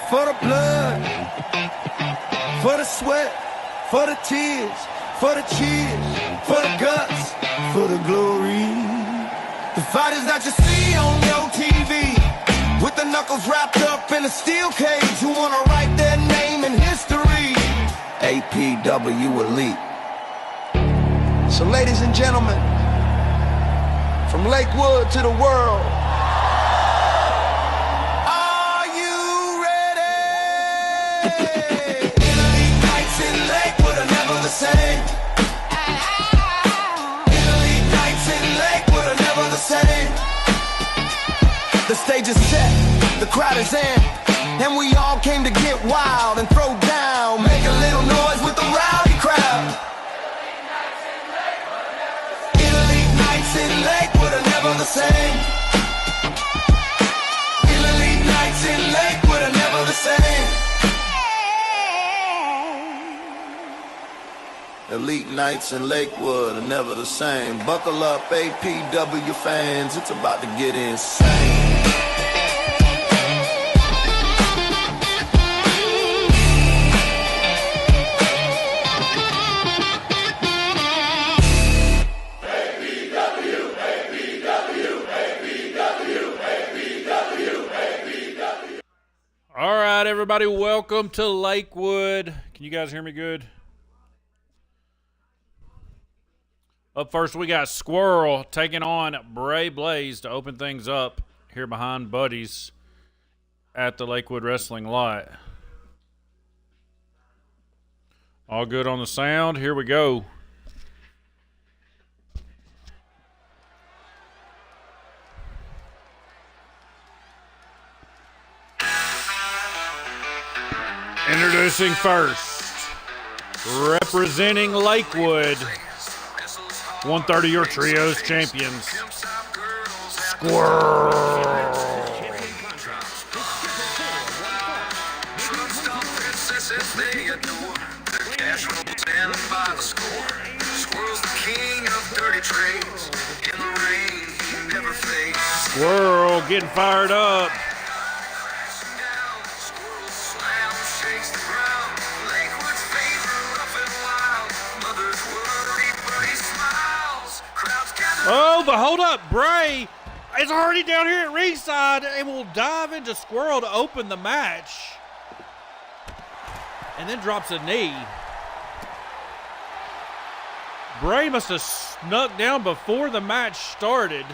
For the blood, for the sweat, for the tears, for the cheers, for the guts, for the glory. The fighters that you see on your TV, with the knuckles wrapped up in a steel cage, who wanna write their name in history. APW Elite. So ladies and gentlemen, from Lakewood to the world, are you ready? Elite nights in Lakewood are never the same. Elite nights in Lakewood are never the same. The stage is set, the crowd is in, and we all came to get wild and throw down, make a little noise with the rowdy crowd. Elite nights in Lakewood are never the same. Elite nights in Lakewood are never the same. Elite nights in Lakewood are never the same. Buckle up, APW fans, it's about to get insane. All right, everybody, welcome to Lakewood. Can you guys hear me good? Up first, we got Squirrel taking on Bray Blaze to open things up here behind Buddy's at the Lakewood Wrestling lot. All good on the sound. Here we go. Introducing first, representing Lakewood, 130 Your Trios champions, Squirrel. Squirrel getting fired up. Oh, but hold up. Bray is already down here at ringside and will dive into Squirrel to open the match. And then drops a knee. Bray must have snuck down before the match started.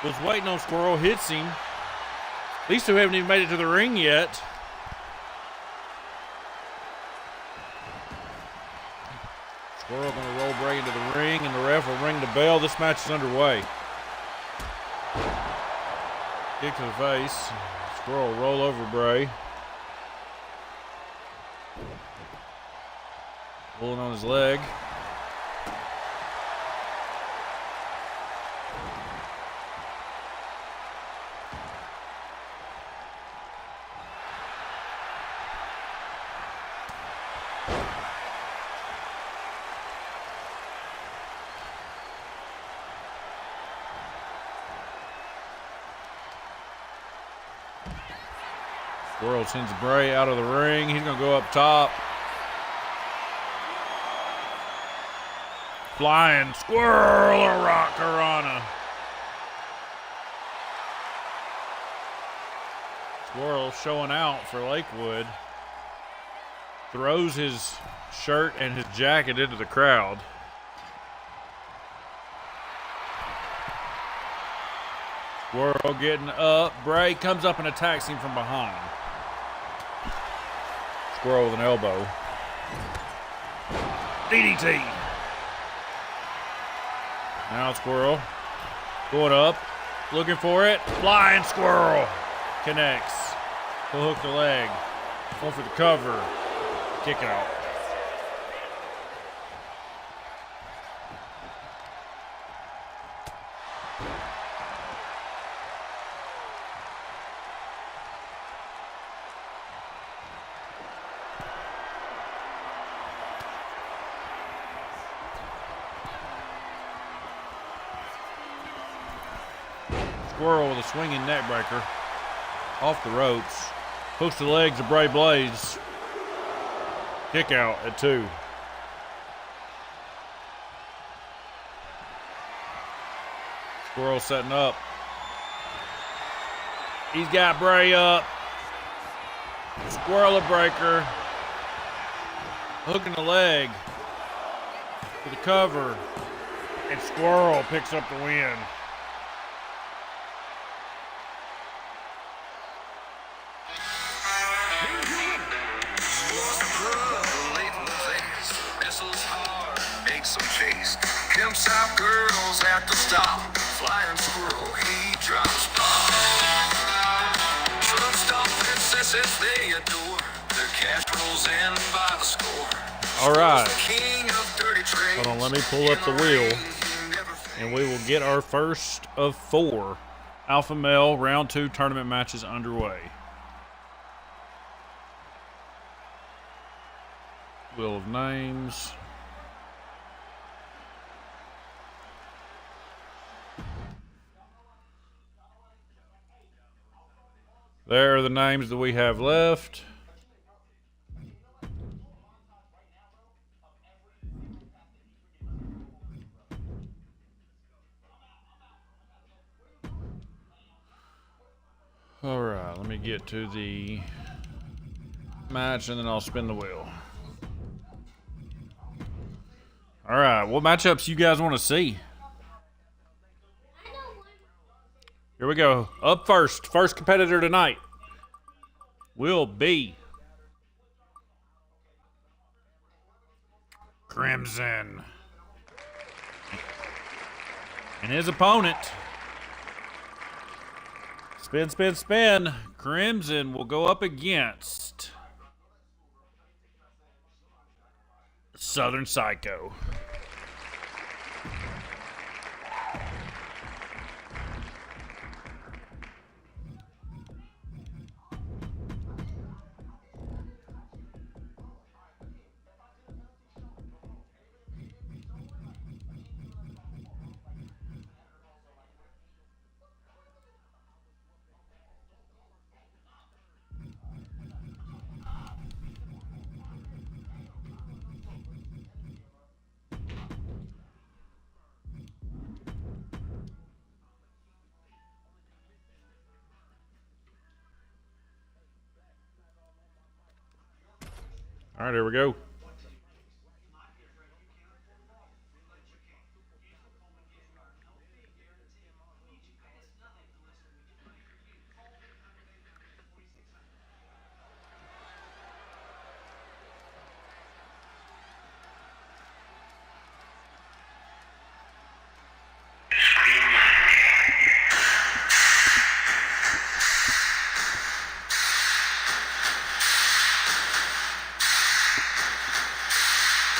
Was waiting on Squirrel, hits him. These two haven't even made it to the ring yet. Squirrel going to roll Bray into the ring, and the ref will ring the bell. This match is underway. Kick to the face. Squirrel will roll over Bray. Pulling on his leg. Squirrel sends Bray out of the ring. He's going to go up top. Flying Squirrel, a rock Karana. Squirrel showing out for Lakewood. Throws his shirt and his jacket into the crowd. Squirrel getting up. Bray comes up and attacks him from behind. Squirrel with an elbow. DDT. Now Squirrel going up, looking for it. Flying Squirrel connects. He'll hook the leg. Going for the cover. Kick out. Squirrel with a swinging neck breaker. off the ropes. Hooks the legs of Bray Blaze. Kick out at 2. Squirrel setting up. He's got Bray up. Squirrel a breaker. Hooking the leg for the cover. And Squirrel picks up the win. Pimps out girls at the stop. Flying squirrel, he drops bomb. Truck stop princesses they adore. Their cash rolls in by the score. All right. King of dirty trades. Hold on, let me pull up the wheel. And we will get our first of 4 Alpha Male Round 2 tournament matches underway. Wheel of Names. There are the names that we have left. All right, let me get to the match and then I'll spin the wheel. All right, what matchups you guys want to see? Here we go. Up first. First competitor tonight will be Crimson. And his opponent, spin, spin, spin. Crimson will go up against Southern Psycho. All right, here we go.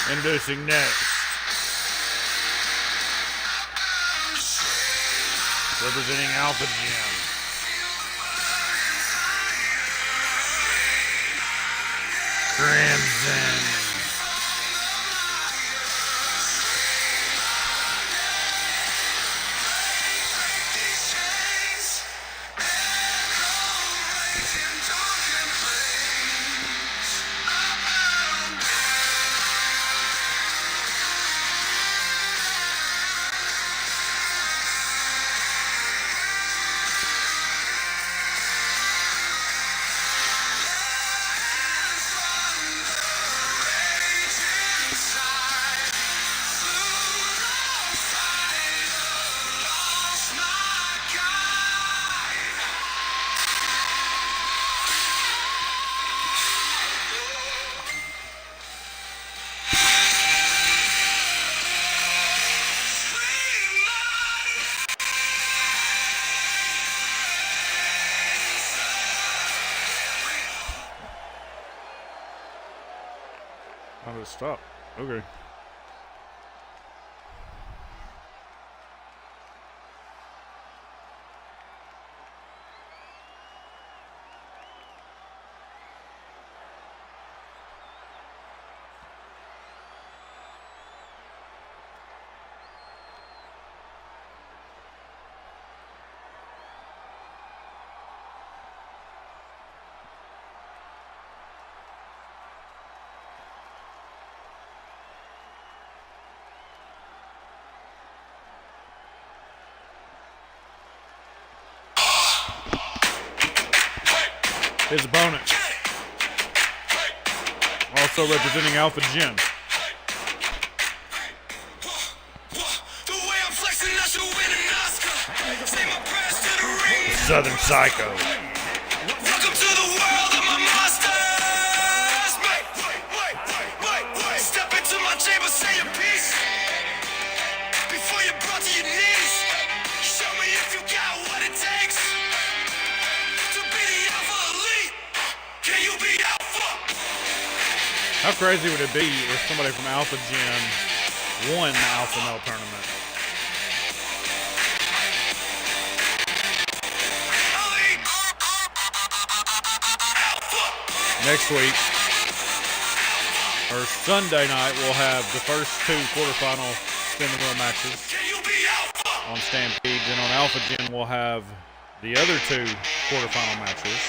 Introducing next, representing Alpha Gym, Crimson. How did it stop? Okay. his opponent. Also representing Alpha Gen. Southern Psycho. Welcome to the world of my monsters. Wait. Step into my chamber, say your piece. Before you're brought to your knees. Show me if you got what it takes to be the alpha elite. Can you be alpha? How crazy would it be if somebody from Alpha Gen won the Alpha Male tournament? Next week, or Sunday night, we'll have the first two quarterfinal spin the wheel matches on Stampede. Then on Alpha Gen, we'll have the other two quarterfinal matches.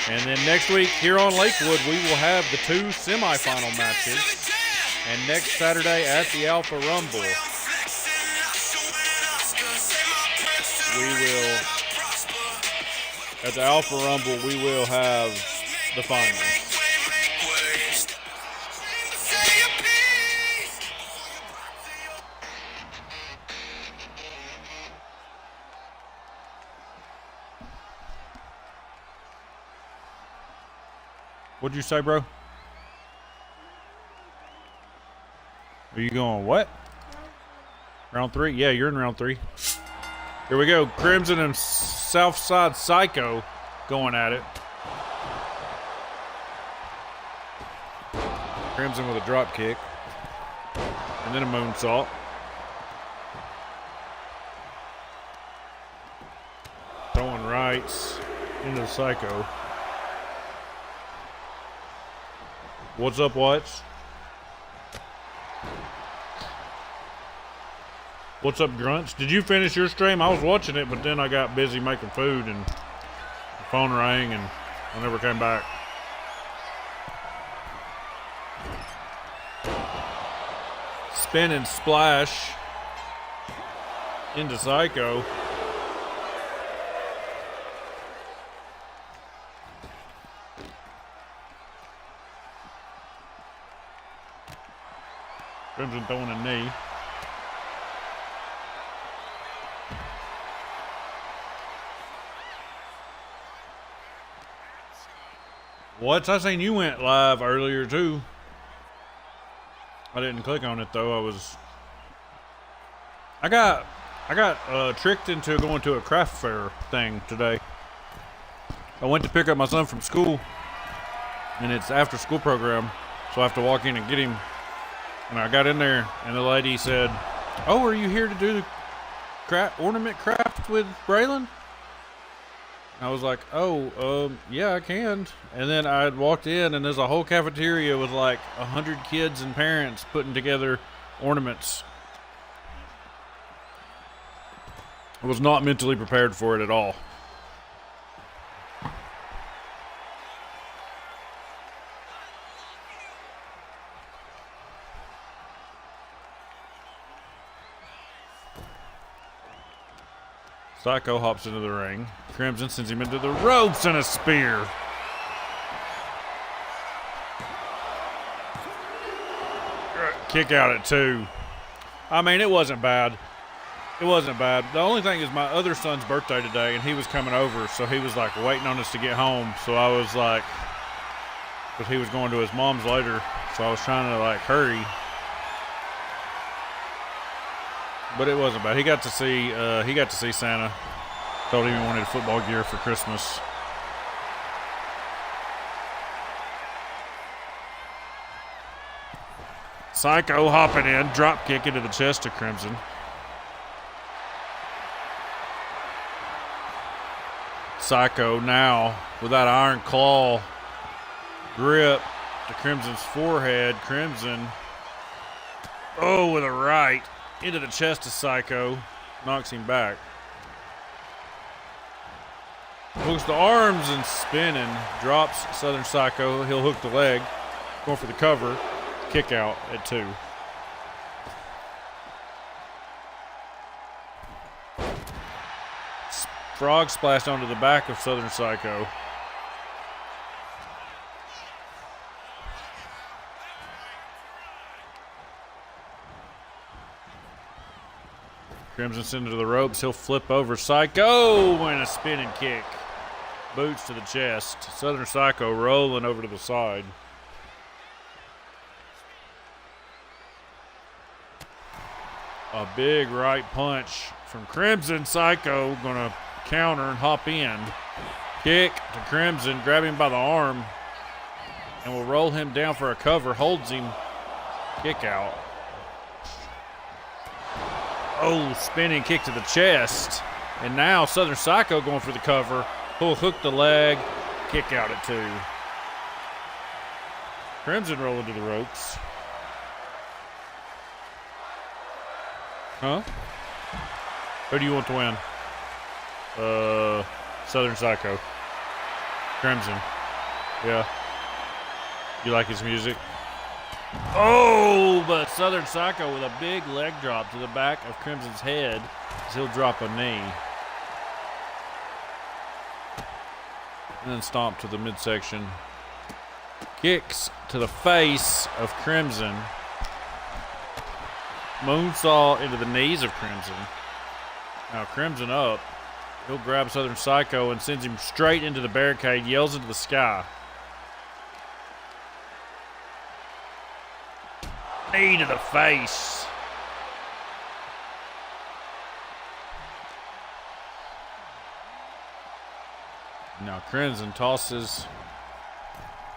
And then next week, here on Lakewood, we will have the two semifinal matches. And next Saturday at the Alpha Rumble, at the Alpha Rumble, we will have the finals. What'd you say, bro? Are you going what? Round 3? Yeah, you're in round 3. Here we go. Crimson and Southside Psycho going at it. Crimson with a drop kick. And then a moonsault. Throwing rights into the Psycho. What's up, Watts? What's up, Grunts? Did you finish your stream? I was watching it, but then I got busy making food and the phone rang and I never came back. Spin and splash into Psycho. Crimson throwing a knee. What? I seen you went live earlier too. I didn't click on it though. I got tricked into going to a craft fair thing today. I went to pick up my son from school, and it's after school program, so I have to walk in and get him. And I got in there, and the lady said, "Oh, are you here to do the ornament craft with Braylon?" I was like, "Oh, yeah, I can." And then I walked in, and there's a whole cafeteria with like 100 kids and parents putting together ornaments. I was not mentally prepared for it at all. Psycho hops into the ring. Crimson sends him into the ropes and a spear. Kick out at 2. I mean, it wasn't bad. It wasn't bad. The only thing is my other son's birthday today, and he was coming over, so he was like waiting on us to get home. So I was like, but he was going to his mom's later, so I was trying to like hurry. But it wasn't bad. He got to see Santa. Told him he wanted football gear for Christmas. Psycho hopping in, drop kick into the chest of Crimson. Psycho now with that iron claw grip to Crimson's forehead. Crimson, oh, with a right into the chest of Psycho, knocks him back. Hooks the arms and spinning, drops Southern Psycho. He'll hook the leg, going for the cover, kick out at 2. Frog splashed onto the back of Southern Psycho. Crimson sent to the ropes. He'll flip over Psycho and a spinning kick. Boots to the chest. Southern Psycho rolling over to the side. A big right punch from Crimson. Psycho gonna counter and hop in. Kick to Crimson, grab him by the arm, and will roll him down for a cover. Holds him. Kick out. Oh, spinning kick to the chest. And now Southern Psycho going for the cover. He'll hook the leg, kick out at 2. Crimson rolling to the ropes. Huh? Who do you want to win? Southern Psycho. Crimson. Yeah. You like his music? Oh, but Southern Psycho with a big leg drop to the back of Crimson's head as he'll drop a knee. And then stomp to the midsection. Kicks to the face of Crimson. Moonsault into the knees of Crimson. Now Crimson up. He'll grab Southern Psycho and sends him straight into the barricade, yells into the sky. Knee to the face. Now Crimson tosses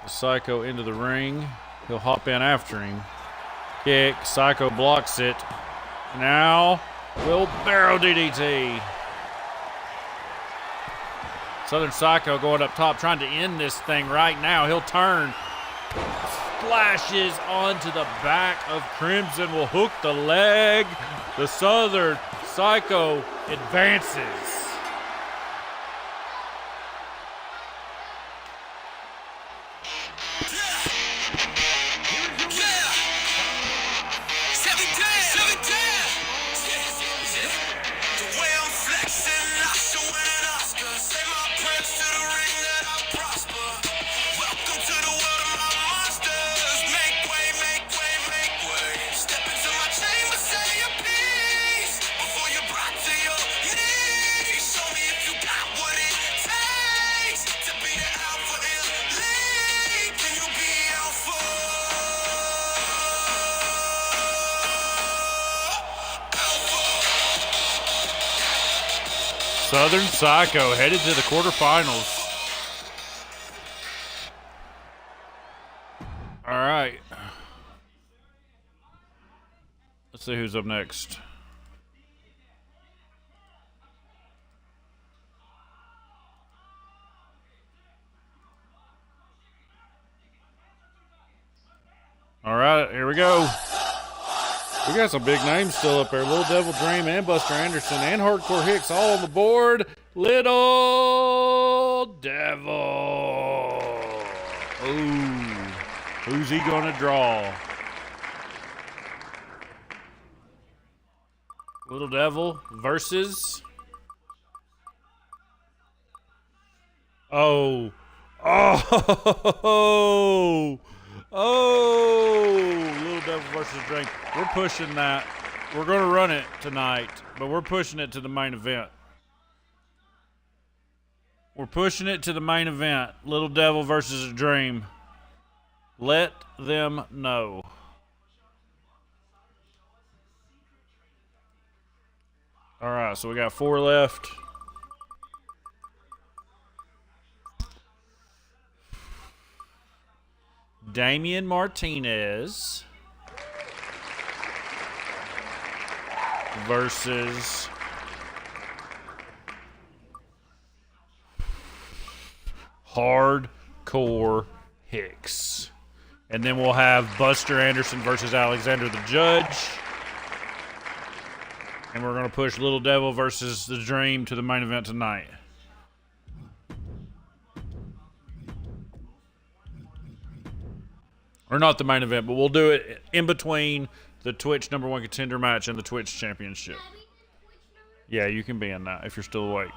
the Psycho into the ring. He'll hop in after him. Kick. Psycho blocks it. Now, wheelbarrow DDT. Southern Psycho going up top, trying to end this thing right now. He'll turn. Splashes onto the back of Crimson. Will hook the leg. The Southern Psycho advances. Southern Psycho headed to the quarterfinals. All right. Let's see who's up next. All right, here we go. We got some big names still up there. Little Devil Dream and Buster Anderson and Hardcore Hicks all on the board. Little Devil. Ooh. Who's he going to draw? Little Devil versus... Oh. Oh. Oh. Little Devil versus Drink. We're pushing that. We're going to run it tonight, but we're pushing it to the main event. We're pushing it to the main event. Little Devil versus a Dream. Let them know. All right, so we got 4 left. Damian Martinez versus Hardcore Hicks. And then we'll have Buster Anderson versus Alexander the Judge. And we're going to push Little Devil versus the Dream to the main event tonight. Or not the main event, but we'll do it in between the Twitch #1 contender match and the Twitch championship. Yeah, you can be in that if you're still awake.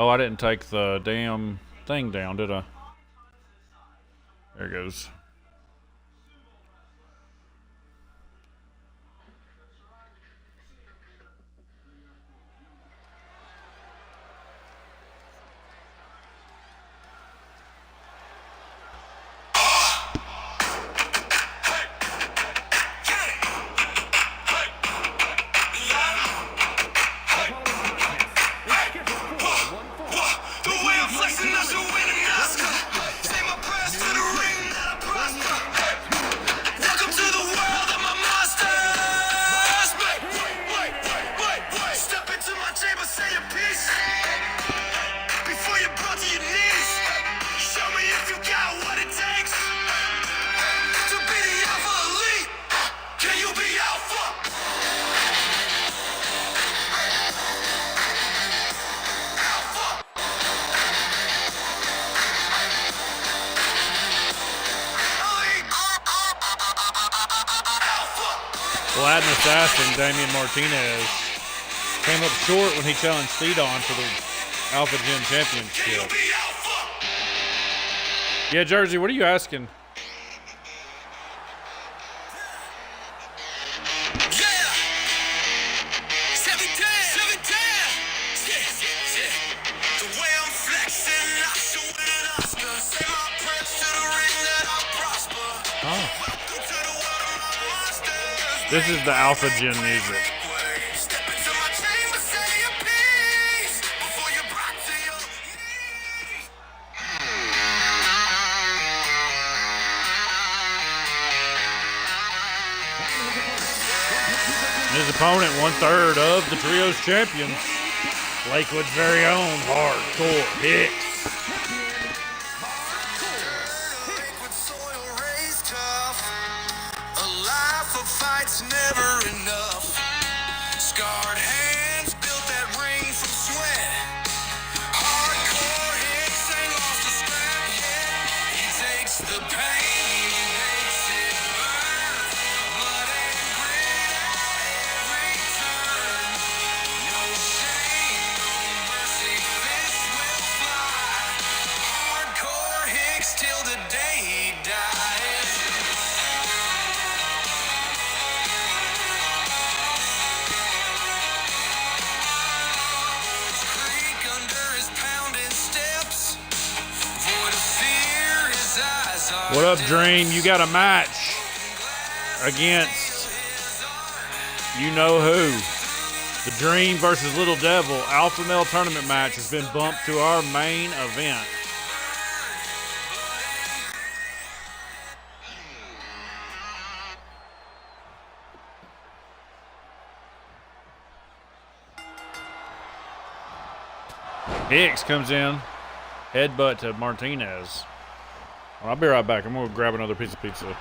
Oh, I didn't take the damn thing down, did I? There it goes. Latin assassin Damian Martinez came up short when he challenged Cedon for the Alpha Gym Championship. Yeah, Jersey, what are you asking? This is the Alpha Gym music. His opponent, 1/3 of the Trios champions, Lakewood's very own Hardcore Hicks. Never enough. Scarred hands built that ring from sweat. Hardcore Hicks ain't lost a scrap yet. He takes the pain, he makes it burn. Blood and grit at every turn. No shame, no mercy, fists will fly. Hardcore Hicks till the day he dies. What up, Dream? You got a match against you know who. The Dream versus Little Devil Alpha Male Tournament match has been bumped to our main event. Hicks comes in, headbutt to Martinez. Well, I'll be right back. I'm going to grab another piece of pizza.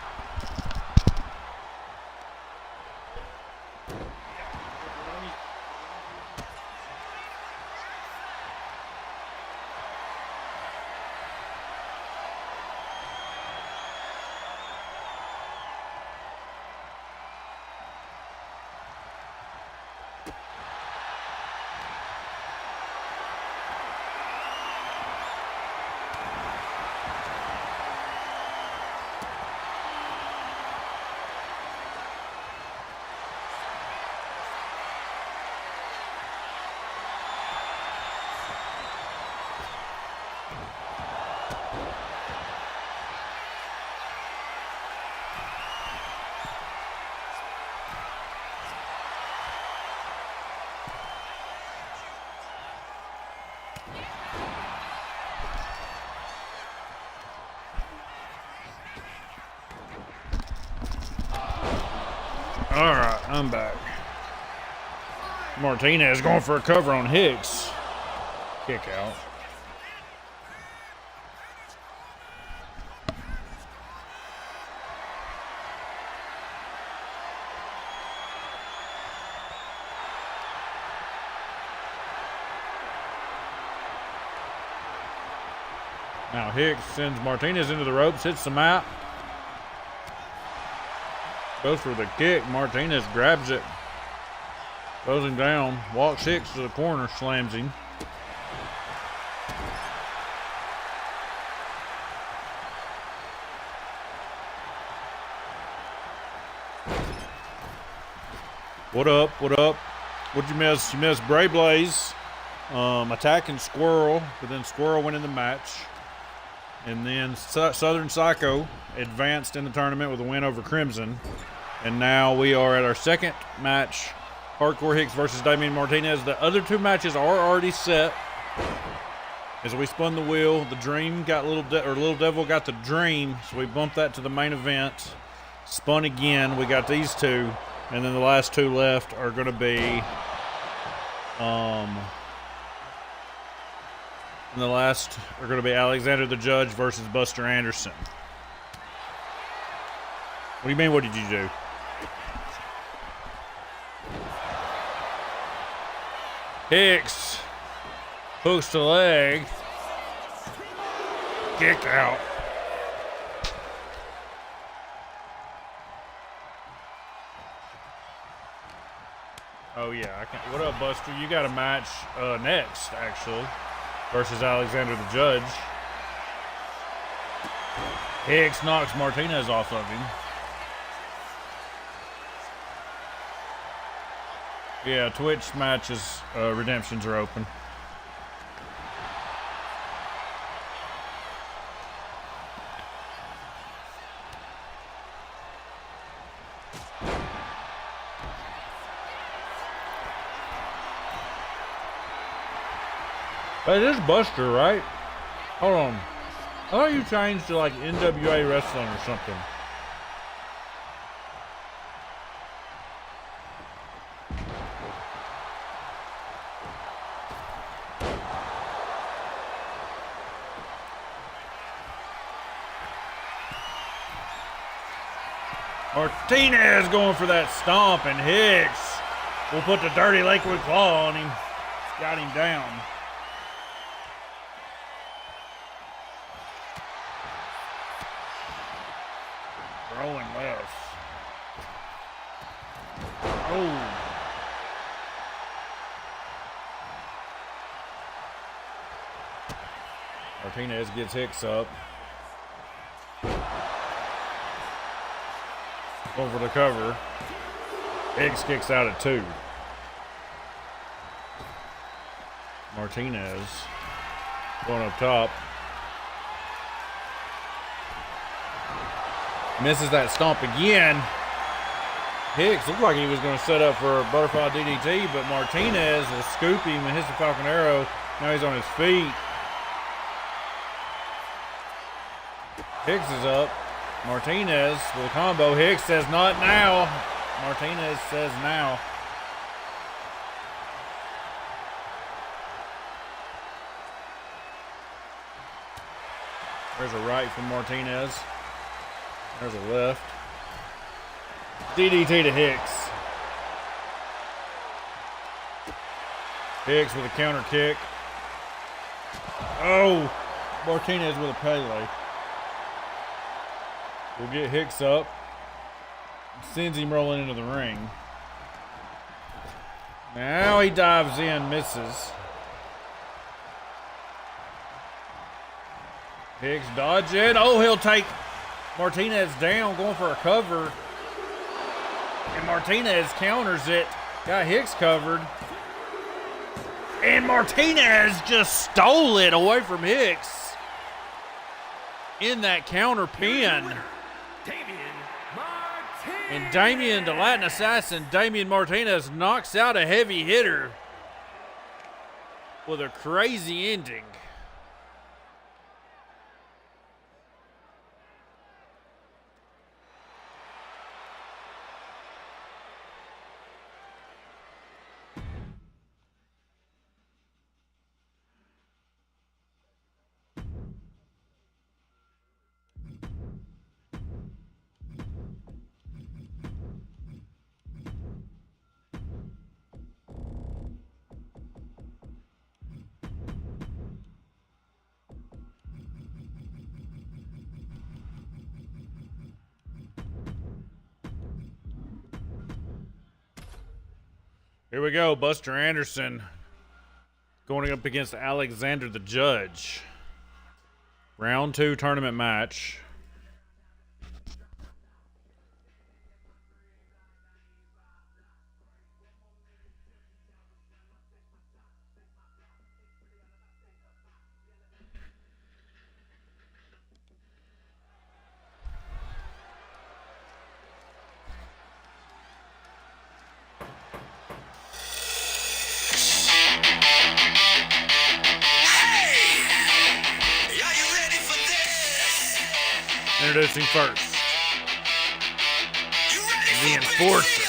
All right, I'm back. Martinez going for a cover on Hicks. Kick out. Now Hicks sends Martinez into the ropes, hits the mat. Goes for the kick. Martinez grabs it. Throws him down. Walks Hicks to the corner. Slams him. What up? What up? What'd you miss? You missed Bray Blaze attacking Squirrel, but then Squirrel went in the match. And then Southern Psycho advanced in the tournament with a win over Crimson. And now we are at our second match, Hardcore Hicks versus Damian Martinez. The other two matches are already set. As we spun the wheel, the Dream got Little Devil got the Dream, so we bumped that to the main event. Spun again, we got these two, and then the last two left are going to be, Alexander the Judge versus Buster Anderson. What do you mean? What did you do? Hicks hooks the leg. Kick out. Oh yeah, I can. What up, Buster? You got a match next, actually, versus Alexander the Judge. Hicks knocks Martinez off of him. Yeah, Twitch matches, redemptions are open. Hey, this is Buster, right? Hold on. I thought you changed to like NWA Wrestling or something. Martinez going for that stomp, and Hicks will put the dirty Lakewood claw on him. Got him down. Rolling left. Oh. Martinez gets Hicks up. Over the cover. Hicks kicks out at 2. Martinez going up top. Misses that stomp again. Hicks looked like he was going to set up for a butterfly DDT, but Martinez will scoop him and hits the Falcon Arrow. Now he's on his feet. Hicks is up. Martinez with a combo. Hicks says not now. Martinez says now. There's a right from Martinez. There's a left. DDT to Hicks. Hicks with a counter kick. Oh, Martinez with a Pele. We'll get Hicks up. Sends him rolling into the ring. Now he dives in, misses. Hicks dodging. Oh, he'll take Martinez down, going for a cover. And Martinez counters it. Got Hicks covered. And Martinez just stole it away from Hicks. In that counter pin. And Damian, the Latin assassin, Damian Martinez, knocks out a heavy hitter with a crazy ending. Here we go, Buster Anderson going up against Alexander the Judge. Round 2 tournament match. Introducing first, the Enforcer,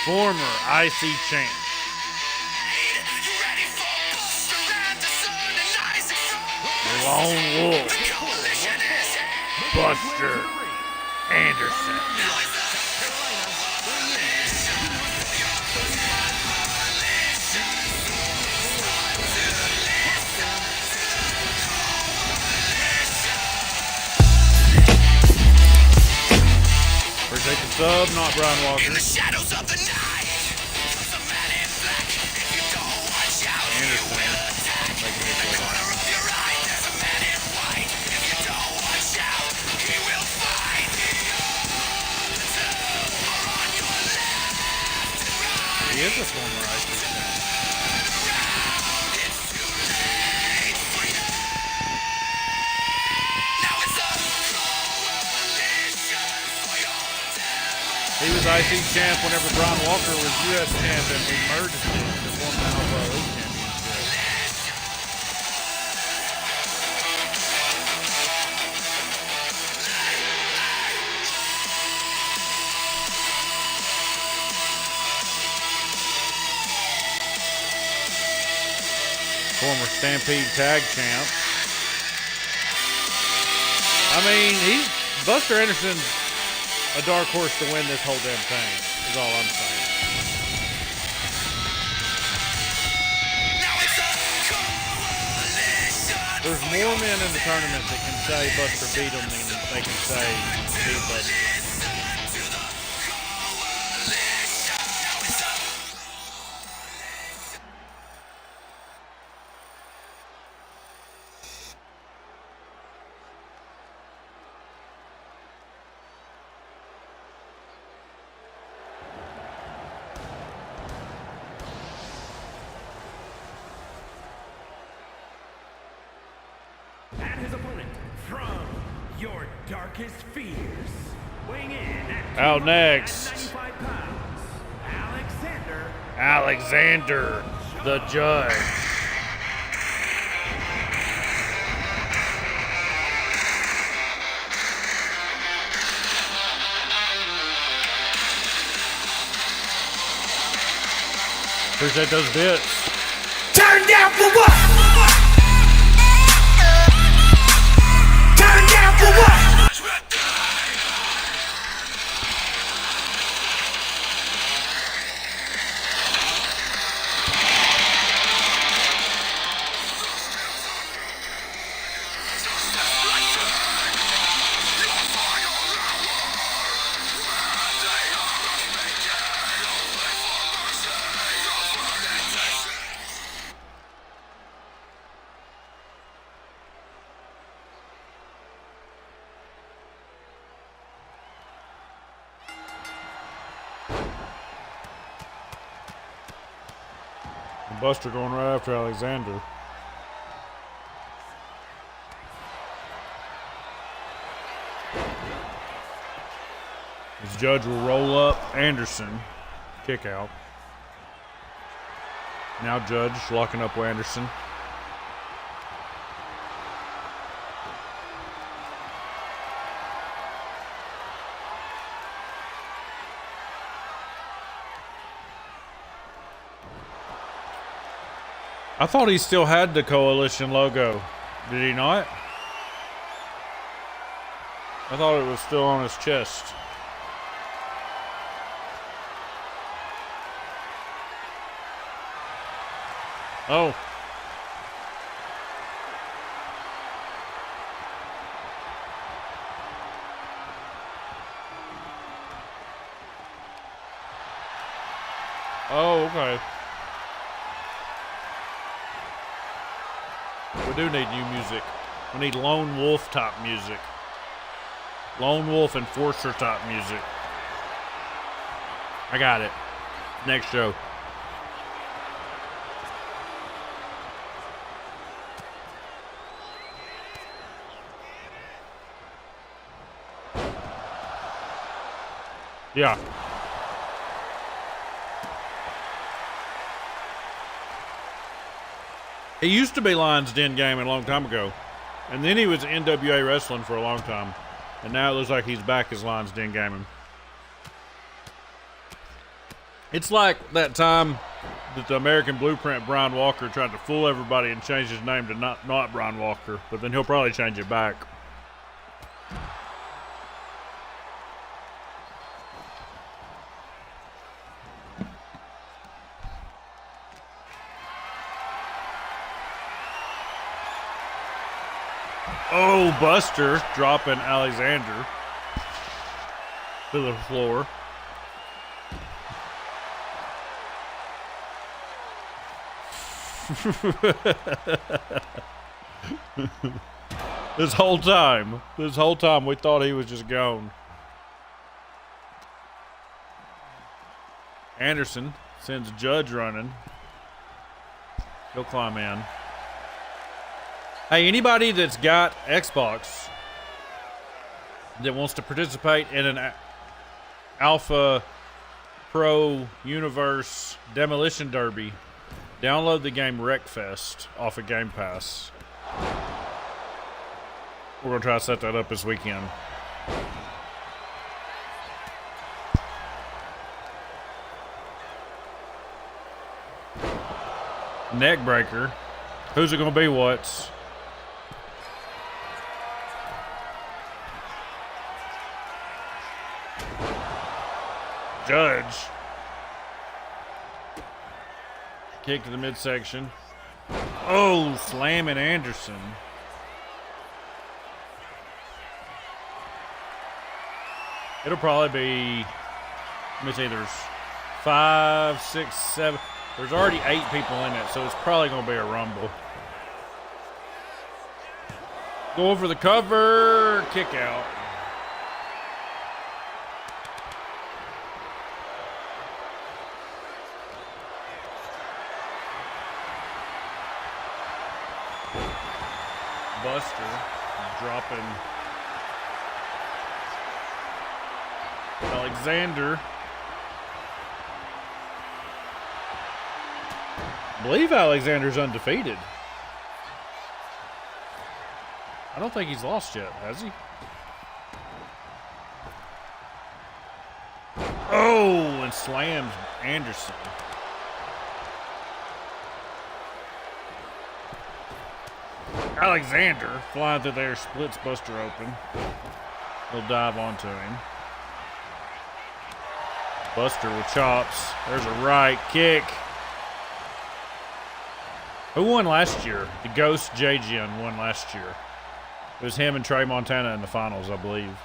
former IC champ, the Lone Wolf, Buster Anderson. Appreciate the sub, not Brian Walker. In the shadows of the night, there's a man in black. If you don't watch out, he will attack. In the corner of your eye, there's a man in white. If you don't watch out, he will fight. On your left and right. He is a former IC champ. It's too late for you. Now it's a coalition for your He was IC champ whenever Brian Walker was US champ, and we merged it to form the Alpha Elite Championship. Former Stampede Tag champ. I mean, Buster Anderson's a dark horse to win this whole damn thing, is all I'm saying. There's more men in the tournament that can say Buster beat him than they can say beat Buster. And his opponent from your darkest fears, weighing in at Out next, 295 pounds, Alexander the Judge. Appreciate those bits. Turn down for what? Turn down for what? Buster going right after Alexander. His Judge will roll up Anderson. Kick out. Now Judge locking up with Anderson. I thought he still had the Coalition logo. Did he not? I thought it was still on his chest. Oh. Oh, okay. We do need new music. We need Lone Wolf type music. Lone Wolf Enforcer type music. I got it. Next show. Yeah. It used to be Lions Den Gaming a long time ago. And then he was NWA wrestling for a long time. And now it looks like he's back as Lions Den Gaming. It's like that time that the American Blueprint Brian Walker tried to fool everybody and change his name to not Brian Walker, but then he'll probably change it back. Oh, Buster dropping Alexander to the floor. This whole time we thought he was just gone. Anderson sends Judge running. He'll climb in. Hey, anybody that's got Xbox that wants to participate in an Alpha Pro Universe Demolition Derby, download the game Wreckfest off of Game Pass. We're going to try to set that up this weekend. Neckbreaker. Who's it going to be, Watts? Judge. Kick to the midsection. Oh, slamming Anderson. It'll probably be, let me see, there's 5, 6, 7. There's already 8 people in it, so it's probably going to be a rumble. Going for the cover. Kick out. Buster dropping Alexander. I believe Alexander's undefeated. I don't think he's lost yet, has he? Oh, and slams Anderson. Alexander flying through there, splits Buster open. He'll dive onto him. Buster with chops. There's a right kick. Who won last year? The Ghost J-Gen won last year. It was him and Trey Montana in the finals, I believe.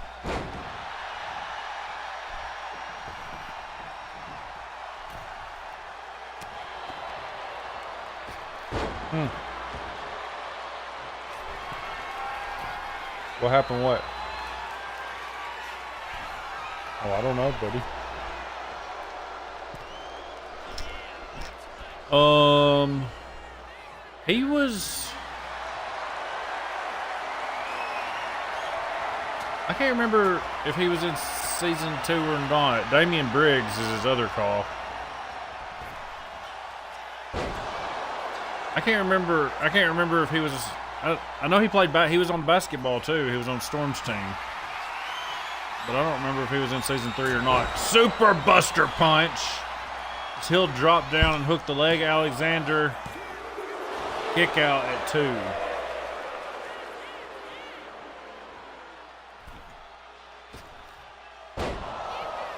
What happened? What? Oh, I don't know, buddy. He was... I can't remember if he was in season 2 or not. Damian Briggs is his other call. I can't remember if he was... I know he played he was on basketball too. He was on Storm's team. But I don't remember if he was in season 3 or not. Super Buster punch. He'll drop down and hook the leg. Alexander kick out at 2.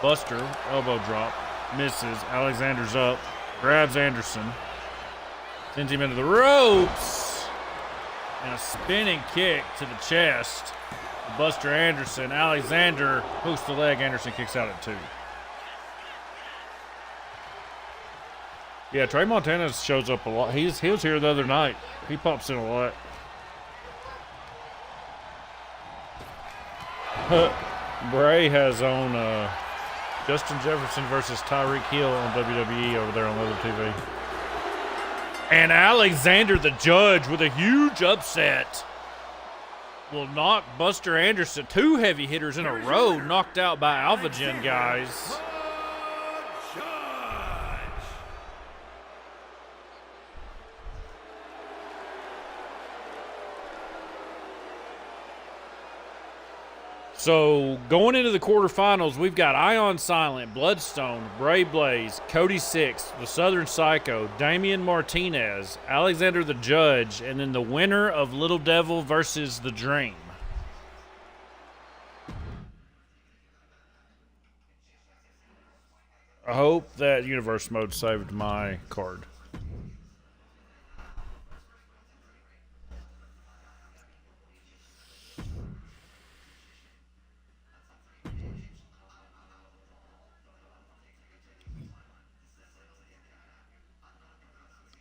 Buster elbow drop. Misses. Alexander's up. Grabs Anderson. Sends him into the ropes. And a spinning kick to the chest. Buster Anderson. Alexander hooks the leg. Anderson kicks out at 2. Yeah, Trey Montana shows up a lot. He was here the other night. He pops in a lot. Bray has on Justin Jefferson versus Tyreek Hill on WWE over there on Leather TV. And Alexander the Judge with a huge upset will knock Buster Anderson. 2 heavy hitters in a row knocked out by Alphagen guys. So going into the quarterfinals, we've got Ion Silent, Bloodstone, Bray Blaze, Cody Six, the Southern Psycho, Damian Martinez, Alexander the Judge, and then the winner of Little Devil versus The Dream. I hope that Universe Mode saved my card.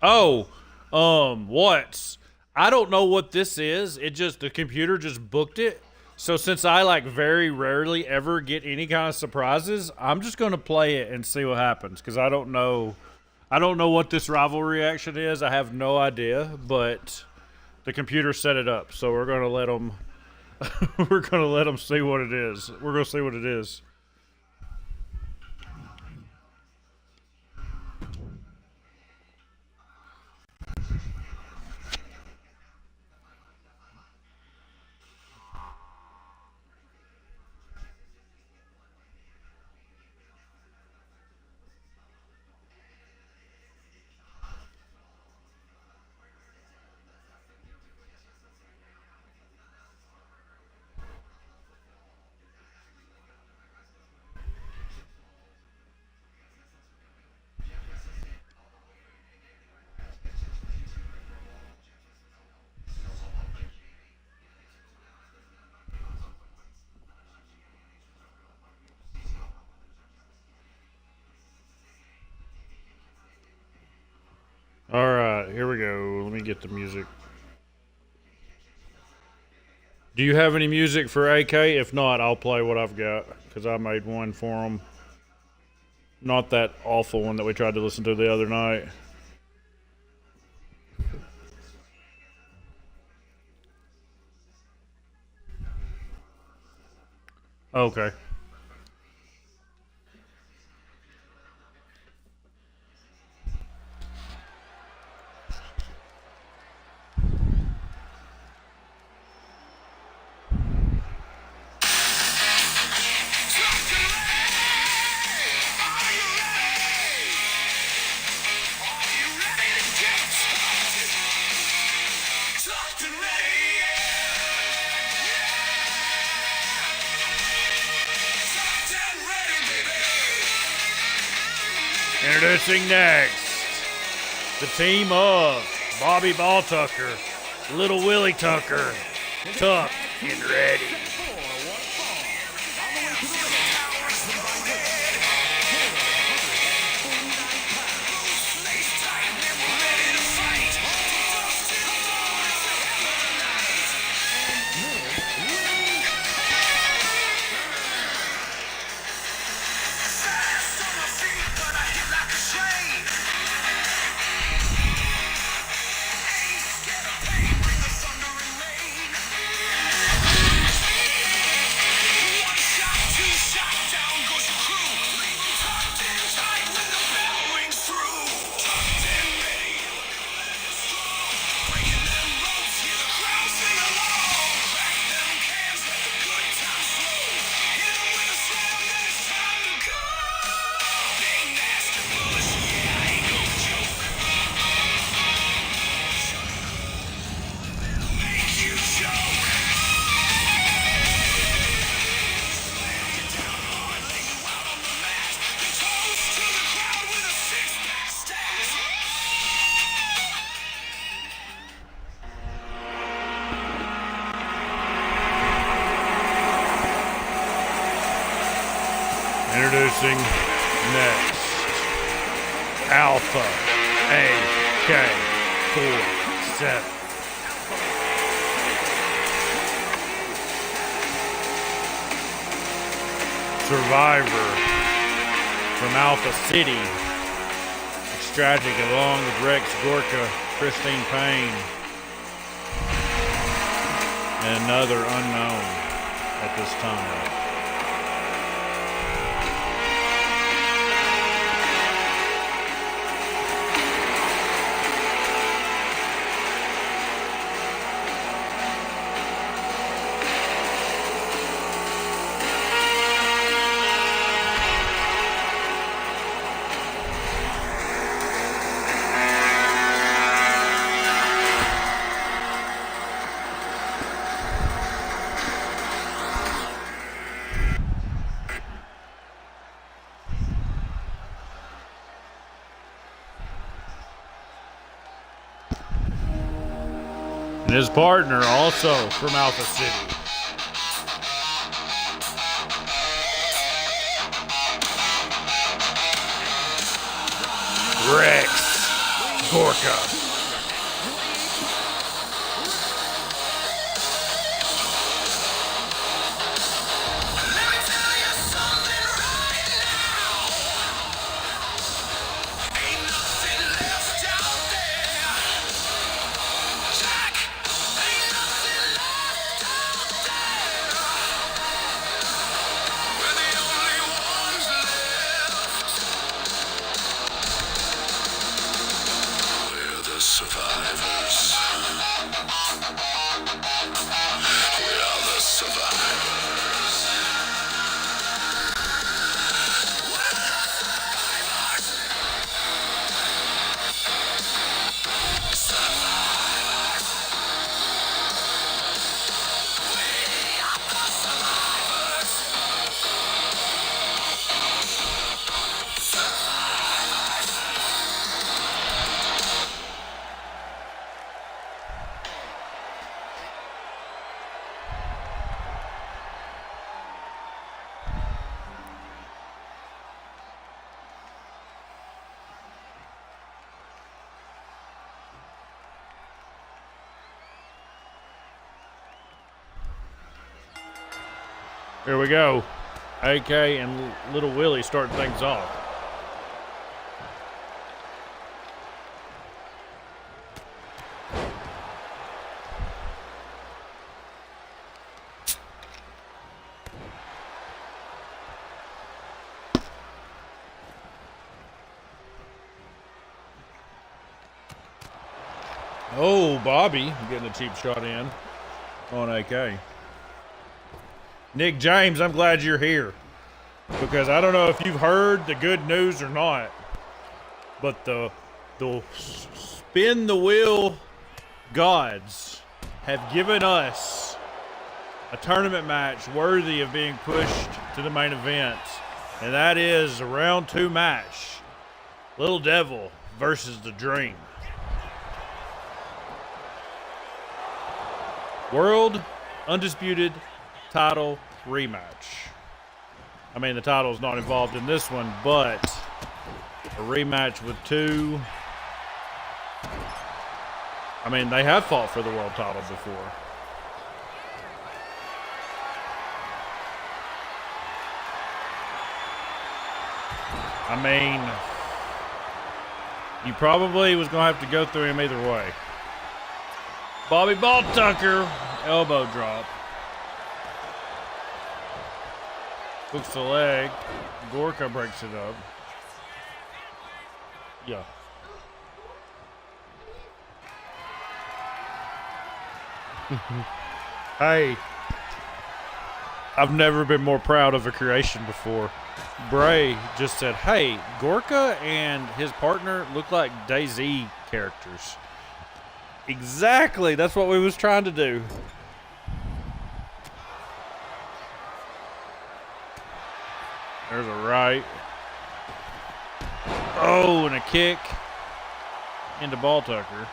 Oh, what? I don't know what this is. The computer just booked it. So since I like very rarely ever get any kind of surprises, I'm just going to play it and see what happens because I don't know what this rivalry action is. I have no idea, but the computer set it up. So we're going to let them we're going to let them see what it is. We're going to see what it is. All right, here we go. Let me get the music. Do you have any music for AK? If not, I'll play what I've got because I made one for them. Not that awful one that we tried to listen to the other night. Okay. Introducing next, the team of Bobby Ball Tucker, Little Willie Tucker, Tuck and Ready. Introducing next, Alpha AK-47. Survivor from Alpha City, Strategic along with Rex Gorka, Christine Payne, and another unknown at this time. And his partner also from Alpha City. Rex Gorka. Here we go. AK and Little Willie starting things off. Oh, Bobby getting a cheap shot in on AK. Nick James, I'm glad you're here, because I don't know if you've heard the good news or not, but the spin the wheel gods have given us a tournament match worthy of being pushed to the main event, and that is a round 2 match. Little Devil versus the Dream. World Undisputed title rematch. I mean, the title's not involved in this one, but a rematch with two. I mean, they have fought for the world title before. I mean, you probably was going to have to go through him either way. Bobby Ball Tucker, elbow drop. Hooks the leg. Gorka breaks it up. Yeah. Hey. I've never been more proud of a creation before. Bray just said, hey, Gorka and his partner look like DayZ characters. Exactly. That's what we was trying to do. There's a right. Oh, and a kick into Ball Tucker.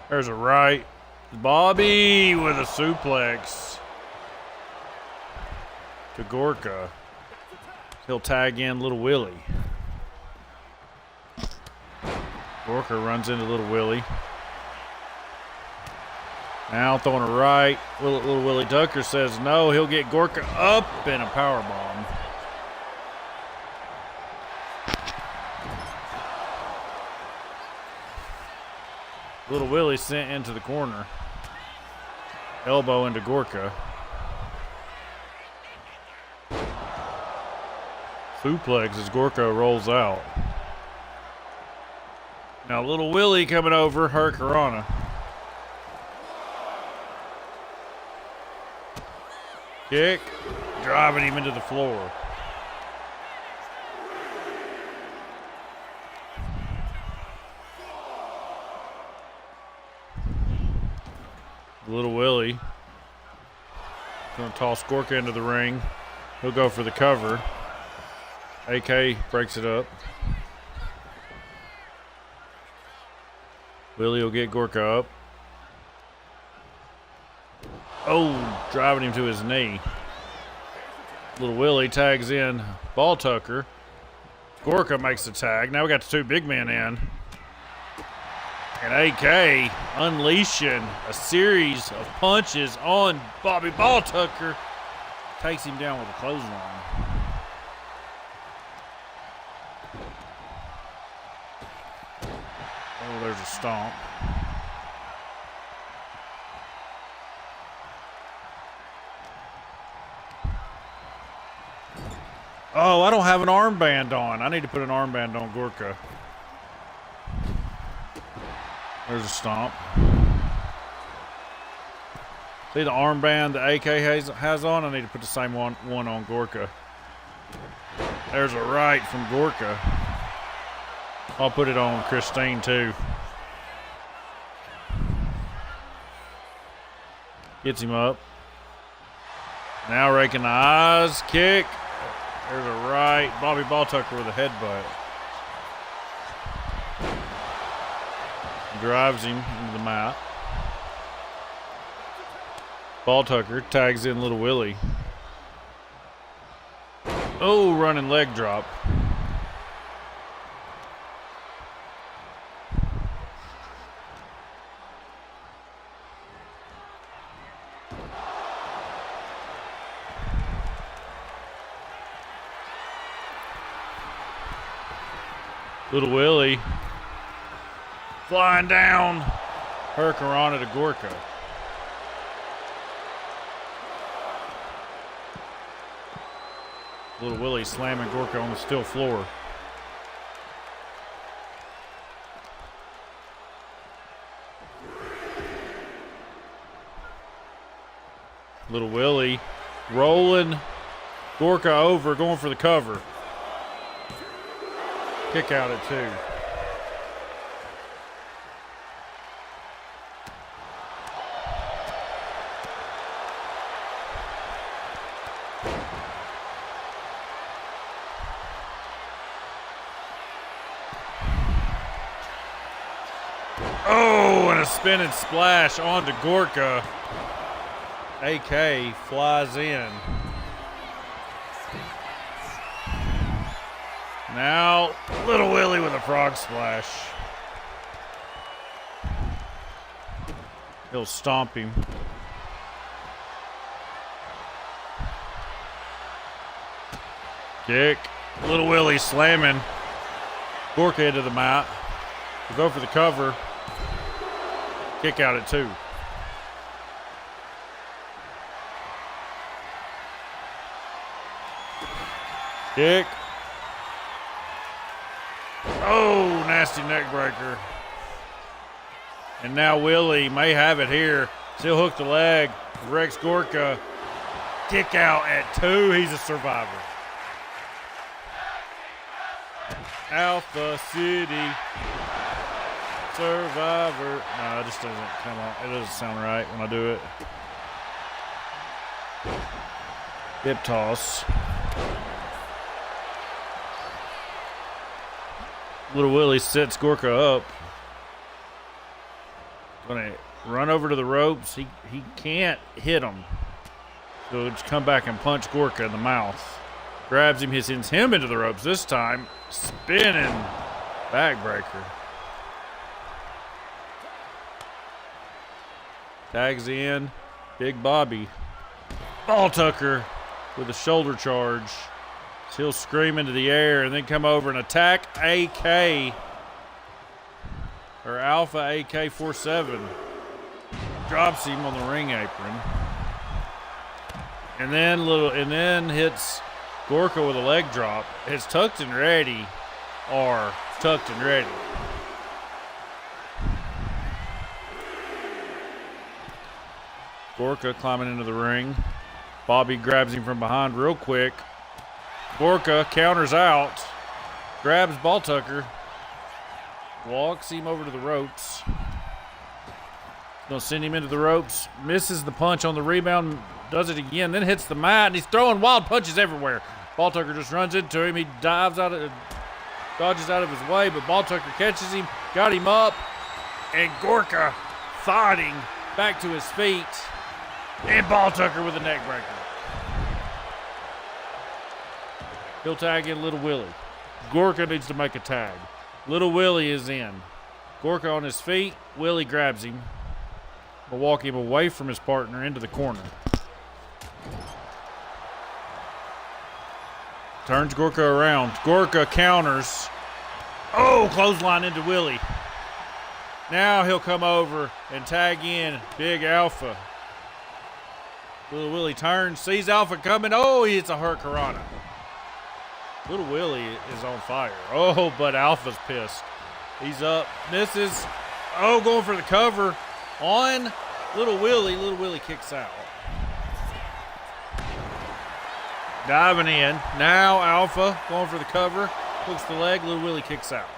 There's a right. Bobby with a suplex to Gorka. He'll tag in Little Willie. Gorka runs into Little Willie. Now throwing a right. Little Willie Tucker says no. He'll get Gorka up in a power bomb. Little Willie sent into the corner. Elbow into Gorka. Suplex as Gorka rolls out. Now Little Willie coming over, Hurricanrana. Kick, driving him into the floor. Little Willie going to toss Gorka into the ring. He'll go for the cover. AK breaks it up. Willie will get Gorka up. Oh, driving him to his knee. Little Willie tags in Ball Tucker. Gorka makes the tag. Now we got the two big men in. And AK unleashing a series of punches on Bobby Ball Tucker. Takes him down with a clothesline. Oh, there's a stomp. Oh, I don't have an armband on. I need to put an armband on Gorka. There's a stomp. See the armband that AK has on? I need to put the same one on Gorka. There's a right from Gorka. I'll put it on Christine too. Gets him up. Now raking the eyes. Kick. There's a right. Bobby Ball Tucker with a headbutt. Drives him into the mat. Ball Tucker tags in Little Willie. Oh, running leg drop. Little Willie flying down. Hurricanrana to Gorka. Little Willie slamming Gorka on the steel floor. Little Willie rolling Gorka over, going for the cover. Kick out at 2. Oh, and a spinning splash onto Gorka. AK flies in. Now, Little Willie with a frog splash. He'll stomp him. Kick. Little Willie slamming Gorka into the mat. We'll go for the cover. Kick out at 2. Kick. Oh, nasty neck breaker. And now Willie may have it here. Still hook the leg. Rex Gorka. Kick out at 2. He's a survivor. Alpha City. Survivor. No, it just doesn't come on. It doesn't sound right when I do it. Hip toss. Little Willie sets Gorka up. Gonna run over to the ropes. He can't hit him. So he'll just come back and punch Gorka in the mouth. Grabs him, he sends him into the ropes this time. Spinning backbreaker. Tags in. Big Bobby. Ball Tucker with a shoulder charge. So he'll scream into the air and then come over and attack AK. or Alpha AK-47 drops him on the ring apron. And then hits Gorka with a leg drop. His tucked and ready are tucked and ready. Gorka climbing into the ring. Bobby grabs him from behind real quick. Gorka counters out, grabs Ball Tucker, walks him over to the ropes. Gonna send him into the ropes, misses the punch on the rebound, does it again, then hits the mat, and he's throwing wild punches everywhere. Ball Tucker just runs into him. He dodges out of his way, but Ball Tucker catches him, got him up, and Gorka thawing back to his feet. And Ball Tucker with a neck breaker. He'll tag in Little Willie. Gorka needs to make a tag. Little Willie is in. Gorka on his feet. Willie grabs him. Will walk him away from his partner into the corner. Turns Gorka around. Gorka counters. Oh, clothesline into Willie. Now he'll come over and tag in Big Alpha. Little Willie turns, sees Alpha coming. Oh, he hits a hurricanrana. Little Willie is on fire. Oh, but Alpha's pissed. He's up, misses. Oh, going for the cover on Little Willie. Little Willie kicks out. Diving in. Now Alpha going for the cover. Hooks the leg. Little Willie kicks out.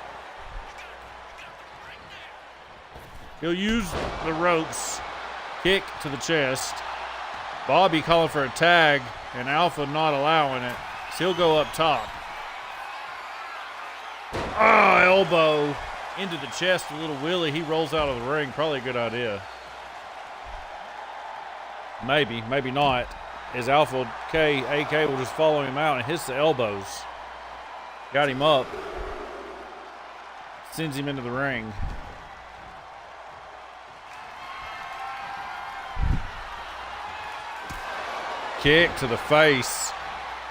He'll use the ropes. Kick to the chest. Bobby calling for a tag, and Alpha not allowing it. So he'll go up top. Elbow into the chest of Little Willie. He rolls out of the ring. Probably a good idea. Maybe, maybe not. As Alpha AK will just follow him out and hits the elbows. Got him up. Sends him into the ring. Kick to the face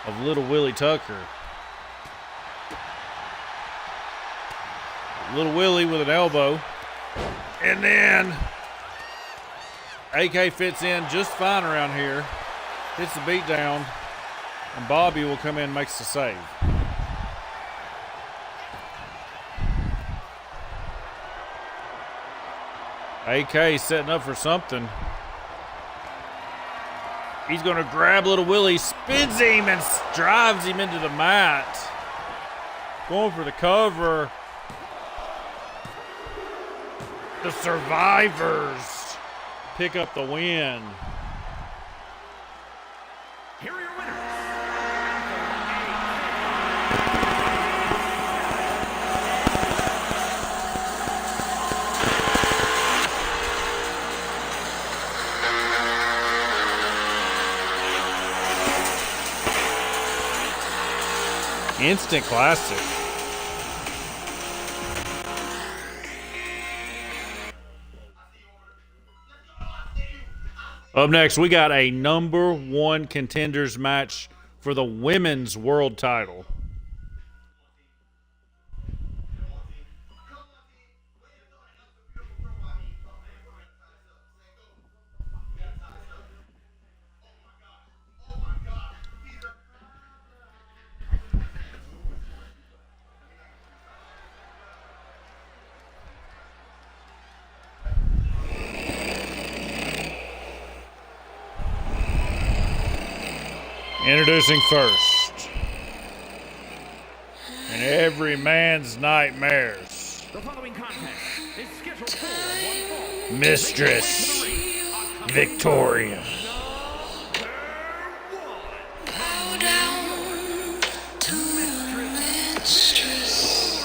of Little Willie Tucker. Little Willie with an elbow. And then AK fits in just fine around here. Hits the beat down. And Bobby will come in and makes the save. AK setting up for something. He's going to grab Little Willie, spins him, and drives him into the mat. Going for the cover. The Survivors pick up the win. Here are your winners. Instant classic. Up next, we got a number one contenders match for the women's world title. Introducing first, in every man's nightmares, The following contest is scheduled for one fall. Mistress Victoria. Bow down to mistress.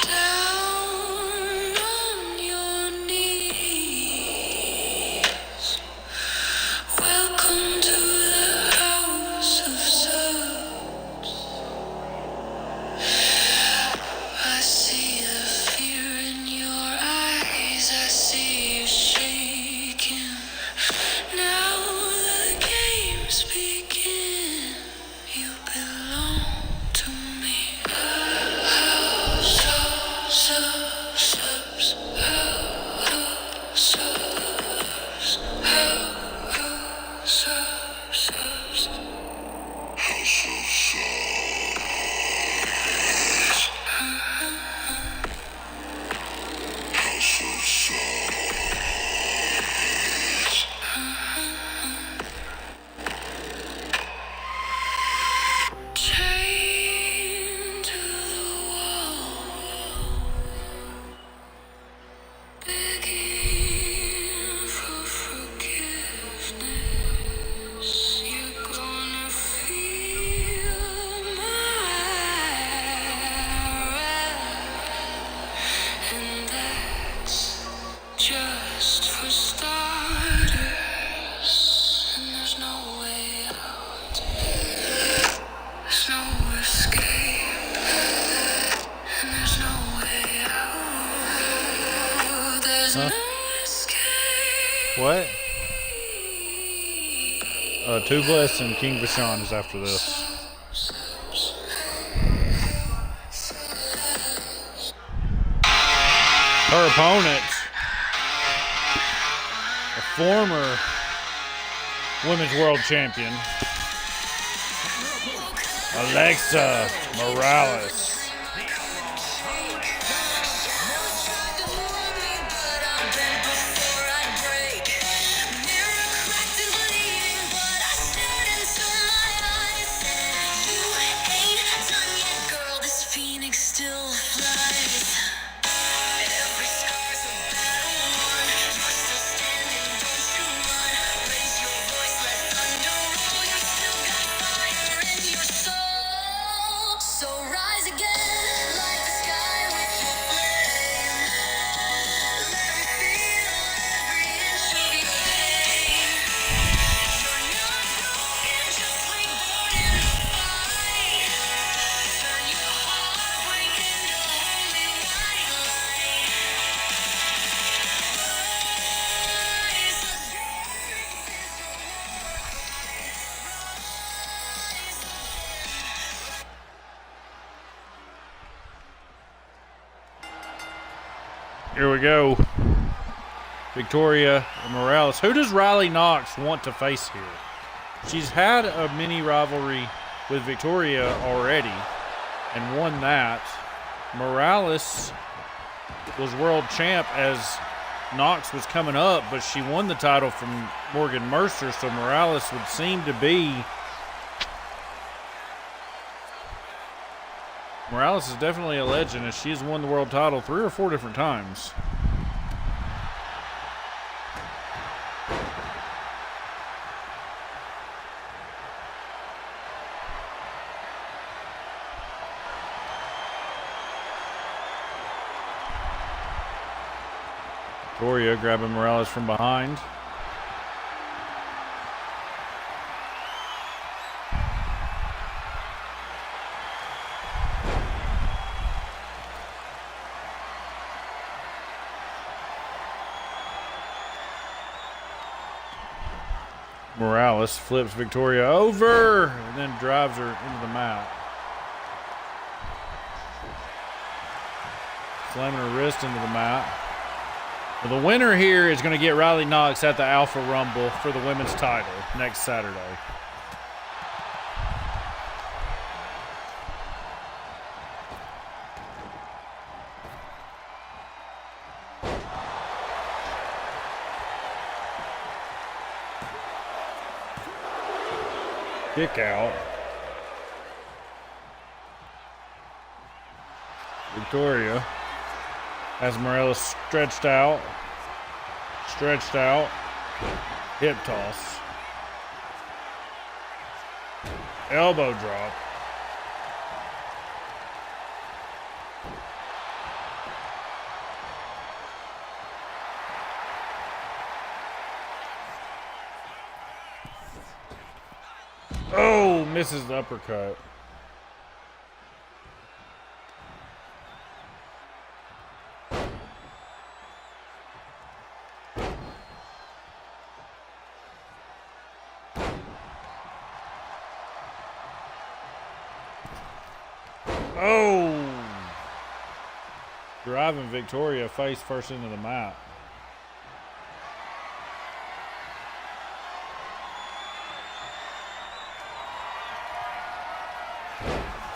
Down on your knees. Welcome to the house of sorts. I see the fear in your eyes. I see you shaking. Chained to the wall, begging for forgiveness. You're gonna feel my wrath, and that's just for starters. And there's no way out. There's no escape, and there's no way out. There's no escape. What? Tubeless and King Vashon is after this. Her opponent, a former Women's World Champion, Alexa Morales. Still flies. Every scar's a battle won. You're still standing, don't you run. Raise your voice, let thunder roll. You still got fire in your soul. So rise again, light the sky with your flame. Let me feel every inch of your pain. You're not broken, just reborn in the fight. Turn your heartbreak into holy white light. Rise Here we go. Victoria Morales. Who does Riley Knox want to face here? She's had a mini rivalry with Victoria already and won that. Morales was world champ as Knox was coming up, but she won the title from Morgan Mercer, so Morales would seem to be... Morales is definitely a legend as she has won the world title 3 or 4 different times. Victoria grabbing Morales from behind. Morales flips Victoria over and then drives her into the mat. Slamming her wrist into the mat. Well, the winner here is going to get Riley Knox at the Alpha Rumble for the women's title next Saturday. Kick out. Victoria has Morales stretched out, hip toss, elbow drop. Oh, misses the uppercut. driving Victoria face first into the mat.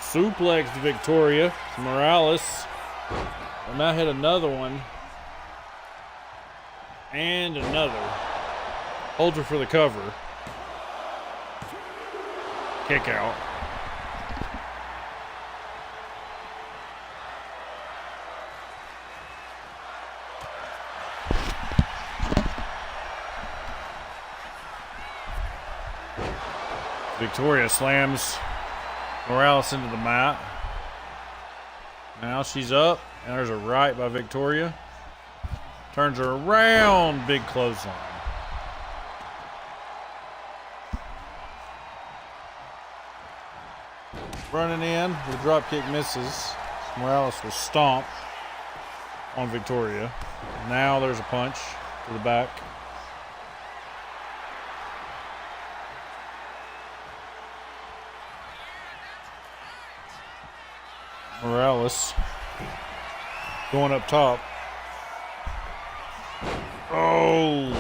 Suplex to Victoria. Morales will now hit another one. And another. Holds her for the cover. Kick out. Victoria slams Morales into the mat. Now she's up, and there's a right by Victoria. Turns her around, big clothesline. Running in, the drop kick misses. Morales will stomp on Victoria. Now there's a punch to the back. Morales going up top. Oh,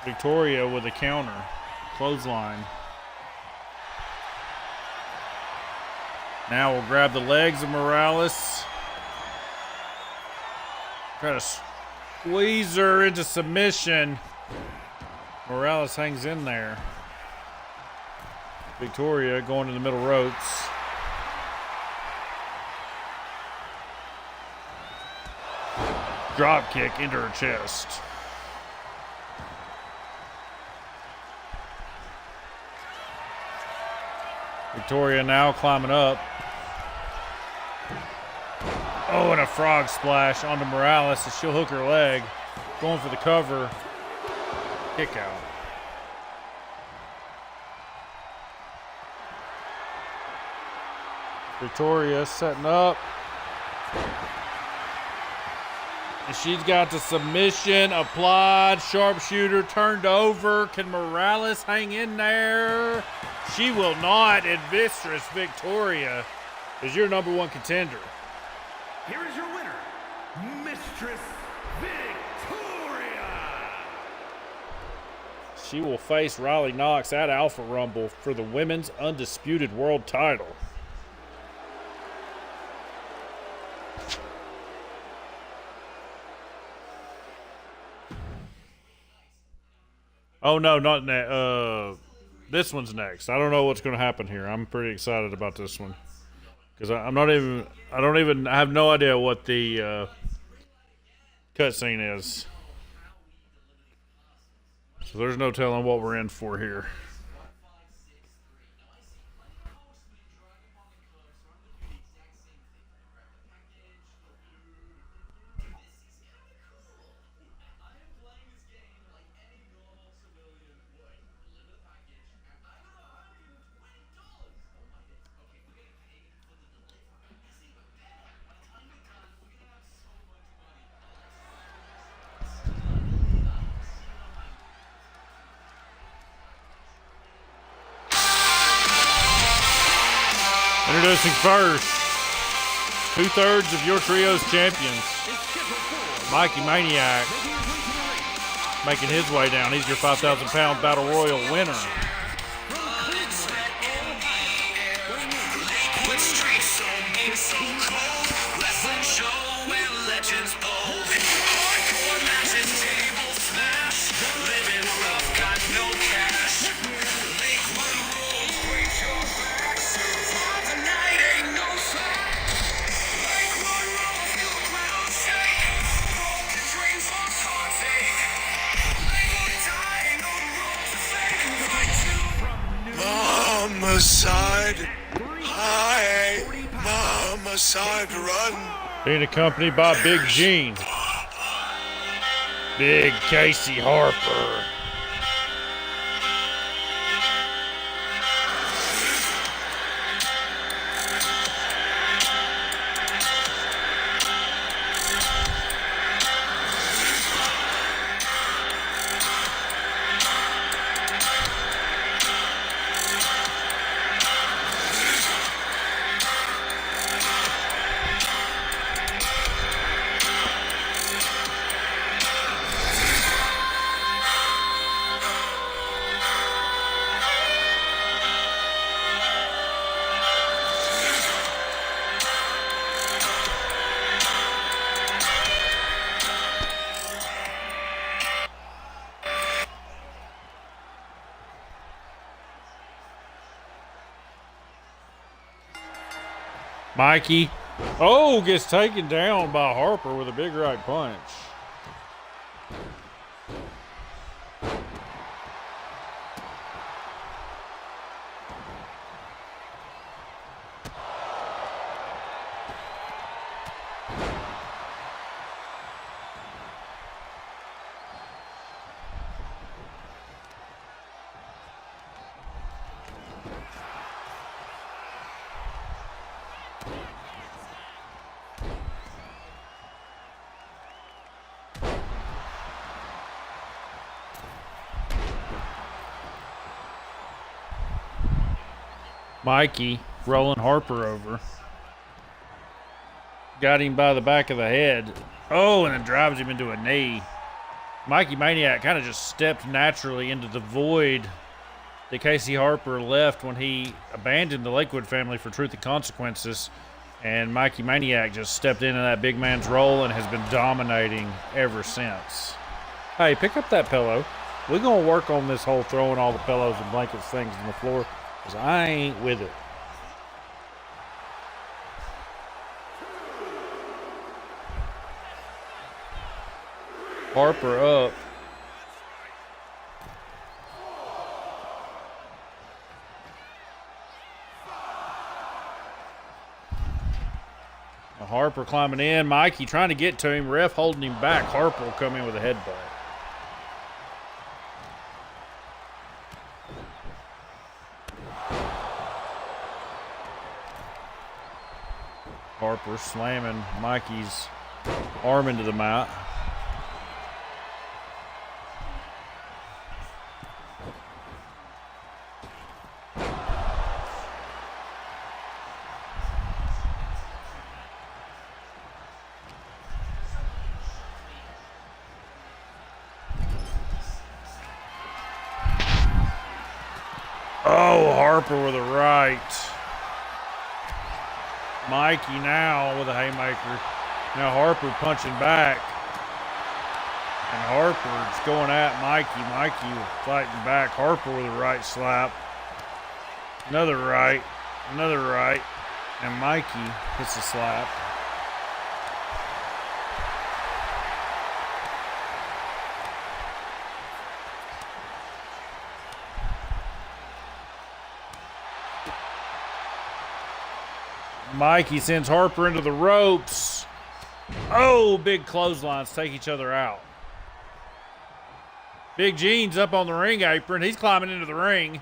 Victoria with a counter. Clothesline. Now we'll grab the legs of Morales. Try to squeeze her into submission. Morales hangs in there. Victoria going to the middle ropes. Drop kick into her chest. Victoria now climbing up. Oh, and a frog splash onto Morales as she'll hook her leg. Going for the cover. Kick out. Victoria setting up. And she's got the submission applied. Sharpshooter turned over. Can Morales hang in there? She will not. And Mistress Victoria is your number one contender. Here is your winner, Mistress Victoria. She will face Riley Knox at Alpha Rumble for the Women's Undisputed World title. Oh no, not next. This one's next. I don't know what's going to happen here. I'm pretty excited about this one because I have no idea what the cutscene is. So there's no telling what we're in for here. Introducing first, 2/3 of your trio's champions. Mikey Maniac making his way down. He's your 5,000-pound Battle Royal winner. Side, hi, mama side run. Being accompanied by Big Gene, Big Casey Harper. Mikey. Oh, gets taken down by Harper with a big right punch. Mikey rolling Harper over. Got him by the back of the head. Oh, and then drives him into a knee. Mikey Maniac kind of just stepped naturally into the void that Casey Harper left when he abandoned the Lakewood family for Truth and Consequences. And Mikey Maniac just stepped into that big man's role and has been dominating ever since. Hey, pick up that pillow. We're going to work on this whole throwing all the pillows and blankets things on the floor, because I ain't with it. Harper up. Harper climbing in. Mikey trying to get to him. Ref holding him back. Harper will come in with a headbutt. Harper slamming Mikey's arm into the mat. Oh, Harper with a right. Mikey now with a haymaker. Now Harper punching back. And Harper's going at Mikey. Mikey fighting back. Harper with a right slap. Another right. Another right. And Mikey hits a slap. Mikey sends Harper into the ropes. Oh, big clotheslines take each other out. Big Gene's up on the ring apron. He's climbing into the ring.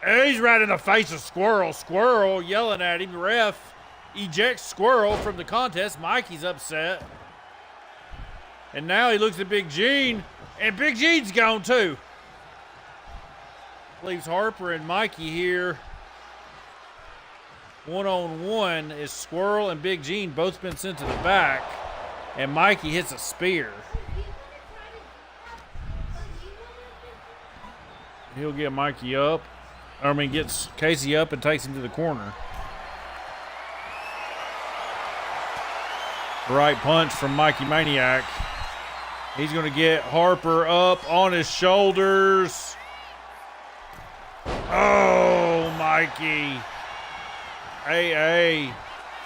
He's right in the face of Squirrel. Squirrel yelling at him. Ref ejects Squirrel from the contest. Mikey's upset. And now he looks at Big Gene, and Big Gene's gone too. Leaves Harper and Mikey here. One-on-one is Squirrel and Big Gene, both been sent to the back, and Mikey hits a spear. He'll get Mikey up, gets Casey up and takes him to the corner. Right punch from Mikey Maniac. He's going to get Harper up on his shoulders. Oh, Mikey. AA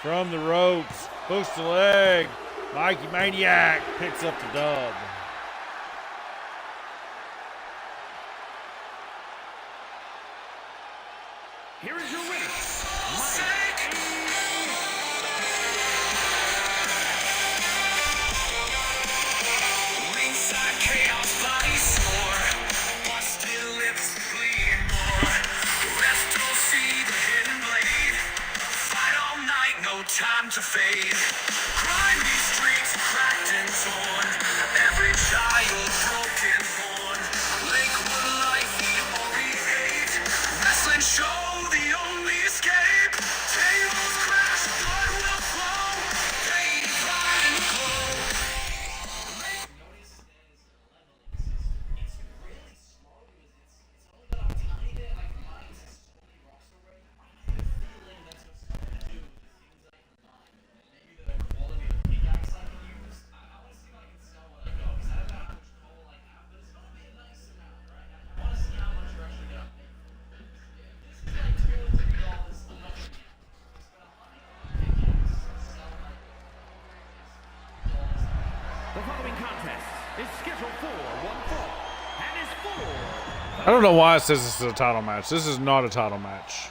from the ropes, hooks the leg. Mikey Maniac picks up the dub. Here is your winner, Ringside chaos body sore, busted lips bleeding more. Ref don't see the hidden blade. Fight all night, no time to fade. Grimy streets cracked and torn. Every child broken born. Lakewood life, the only hate. Wrestling show, the only escape. Tables crash, blood will flow. They divide and glow. The following contest is scheduled for one fall and is for... I don't know why it says this is a title match. This is not a title match.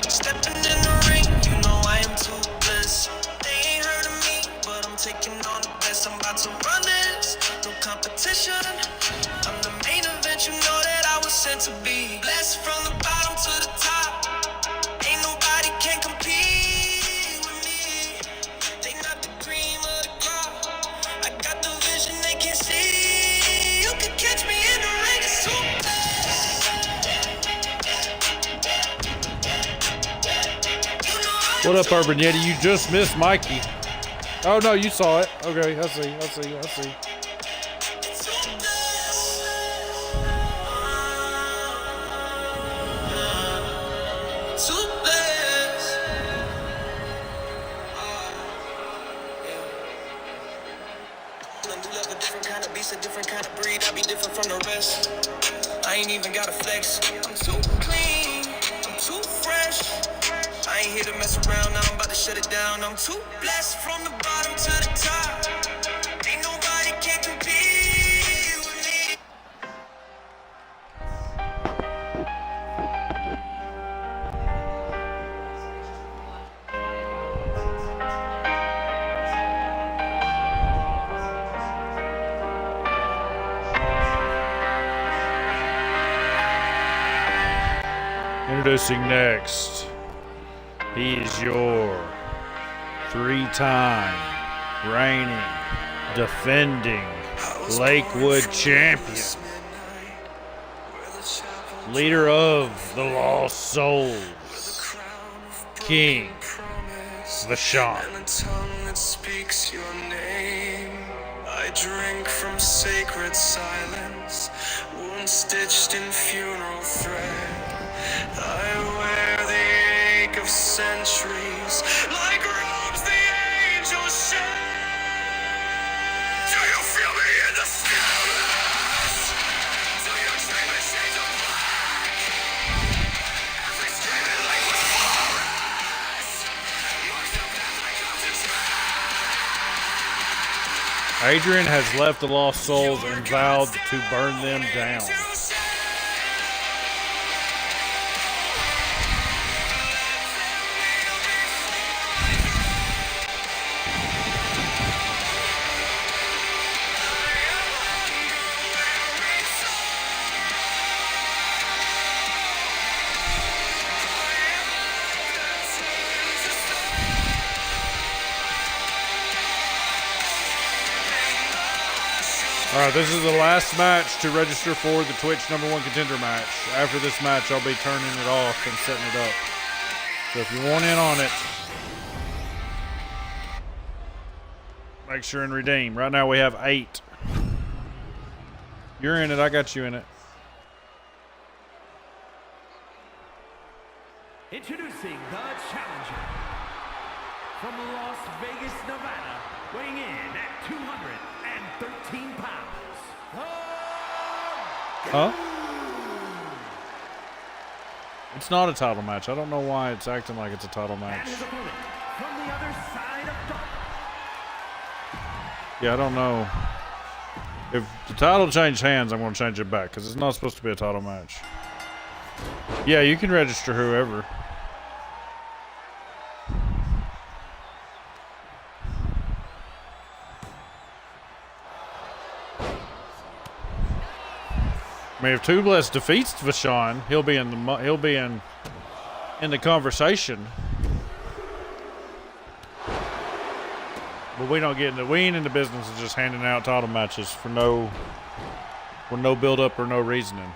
Stepping in the ring, you know I am toothless. They ain't heard of me, but I'm taking on the best. I'm about to run this, no competition. I'm the main event, you know that I was sent to be. Blessed from the bottom to the top. Ain't nobody can compete with me. They not the cream of the crop. I got the vision they can't see. You can catch me in the ring, it's too fast. You know I What up, Urban Yeti? You just missed Mikey. Oh no, you saw it. Okay, I see. A different kind of breed, I be different from the rest. I ain't even got a flex. I'm too clean, I'm too fresh. I ain't here to mess around, now I'm about to shut it down. I'm too blessed from the bottom to the top. Ain't nobody can compete with me. Introducing next, he is your three-time reigning, defending Lakewood champion, leader of the Lost Souls, King Vashon. And the tongue that speaks your name. I drink from sacred silence, wound stitched in funeral thread. I wear the ache of centuries, like robes the angels shed. Do you feel me in the stillness? Do you dream in shades of black? As we scream in liquid forest, marks the path I come to tread. Adrian has left the Lost Souls and vowed to burn them down. Alright, this is the last match to register for the Twitch #1 contender match. After this match, I'll be turning it off and setting it up. So if you want in on it, make sure and redeem. Right now we have 8. You're in it, I got you in it. Introducing the challenger from Las Vegas, Nevada, weighing in at 213 pounds. Huh? It's not a title match. I don't know why it's acting like it's a title And match. his opponent from the other side of dark. Yeah, I don't know. If the title changed hands, I'm going to change it back because it's not supposed to be a title match. Yeah, you can register whoever. I mean, if Tubeless defeats Vashon, he'll be in the conversation. But we ain't in the business of just handing out title matches for no build up or no reasoning.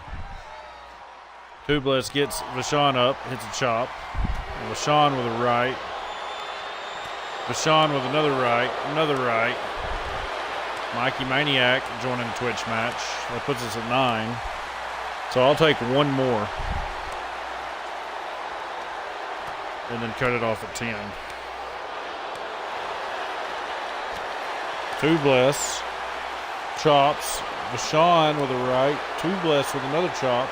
Tubeless gets Vashon up, hits a chop. And Vashon with a right. Vashon with another right. Mikey Maniac joining the Twitch match. That puts us at 9. So I'll take one more. And then cut it off at 10. Tubeless chops. Vashon with a right. Tubeless with another chop.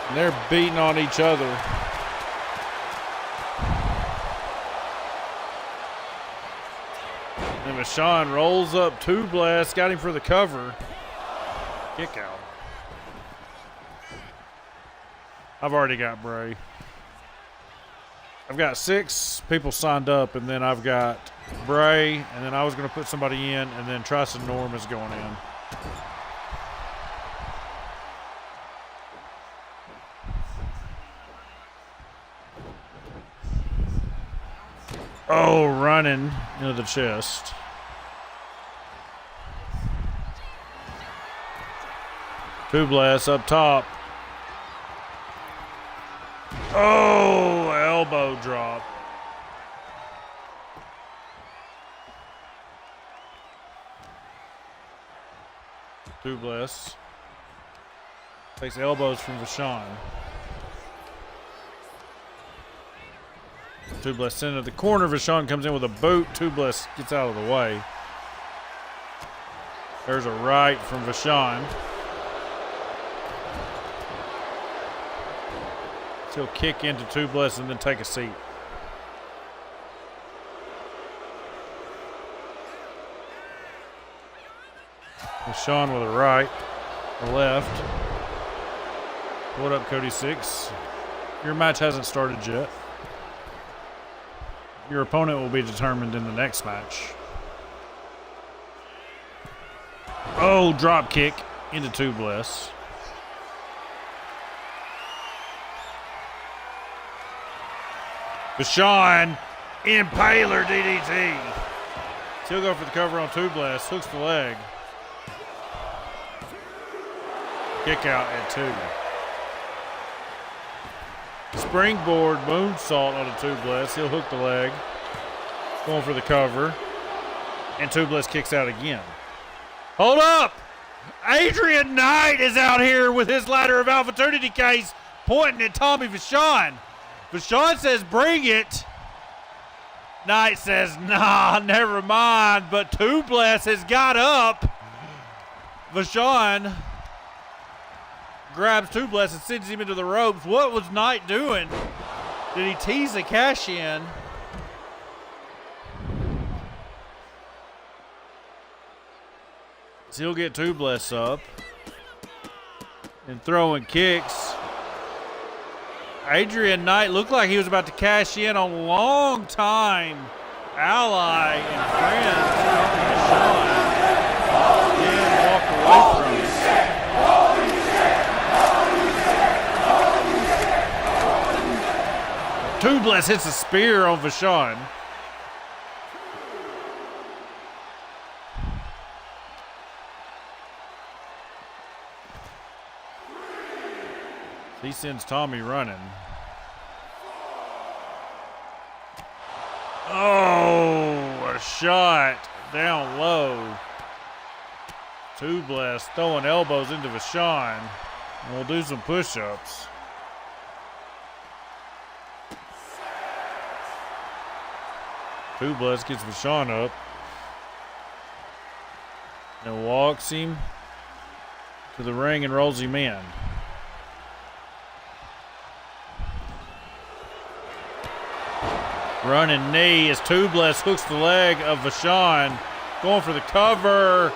And they're beating on each other. And Vashon rolls up Tubeless, got him for the cover. Kick out. I've already got Bray. I've got 6 people signed up, and then I've got Bray, and then I was going to put somebody in, and then Tristan Norm is going in. Oh, running into the chest. Tubeless up top. Oh, elbow drop. Tubeless takes elbows from Vashon. Tubeless into the corner. Vashon comes in with a boot. Tubeless gets out of the way. There's a right from Vashon. He'll kick into Tubeless and then take a seat. Vashon with a right, a left. What up, Cody 6? Your match hasn't started yet. Your opponent will be determined in the next match. Oh, drop kick into Tubeless. Vashon, Impaler DDT. He'll go for the cover on Tubeless, hooks the leg. Kick out at 2. Springboard moonsault on a Tubeless. He'll hook the leg. Going for the cover. And Tubeless kicks out again. Hold up! Adrian Knight is out here with his ladder of opportunity case pointing at Tommy Vashon. Vashon says, bring it. Knight says, nah, never mind. But Tubeless has got up. Vashon grabs Tubeless and sends him into the ropes. What was Knight doing? Did he tease a cash in? So he'll get Tubeless up and throwing kicks. Adrian Knight looked like he was about to cash in on a long time ally and friend Vashon. Then walked away from it. Tubeless hits a spear on Vashon. He sends Tommy running. Oh, a shot down low. Tubeless throwing elbows into Vashon. And we'll do some push-ups. Tubeless gets Vashon up. And walks him to the ring and rolls him in. Running knee as Tubeless hooks the leg of Vashon. Going for the cover.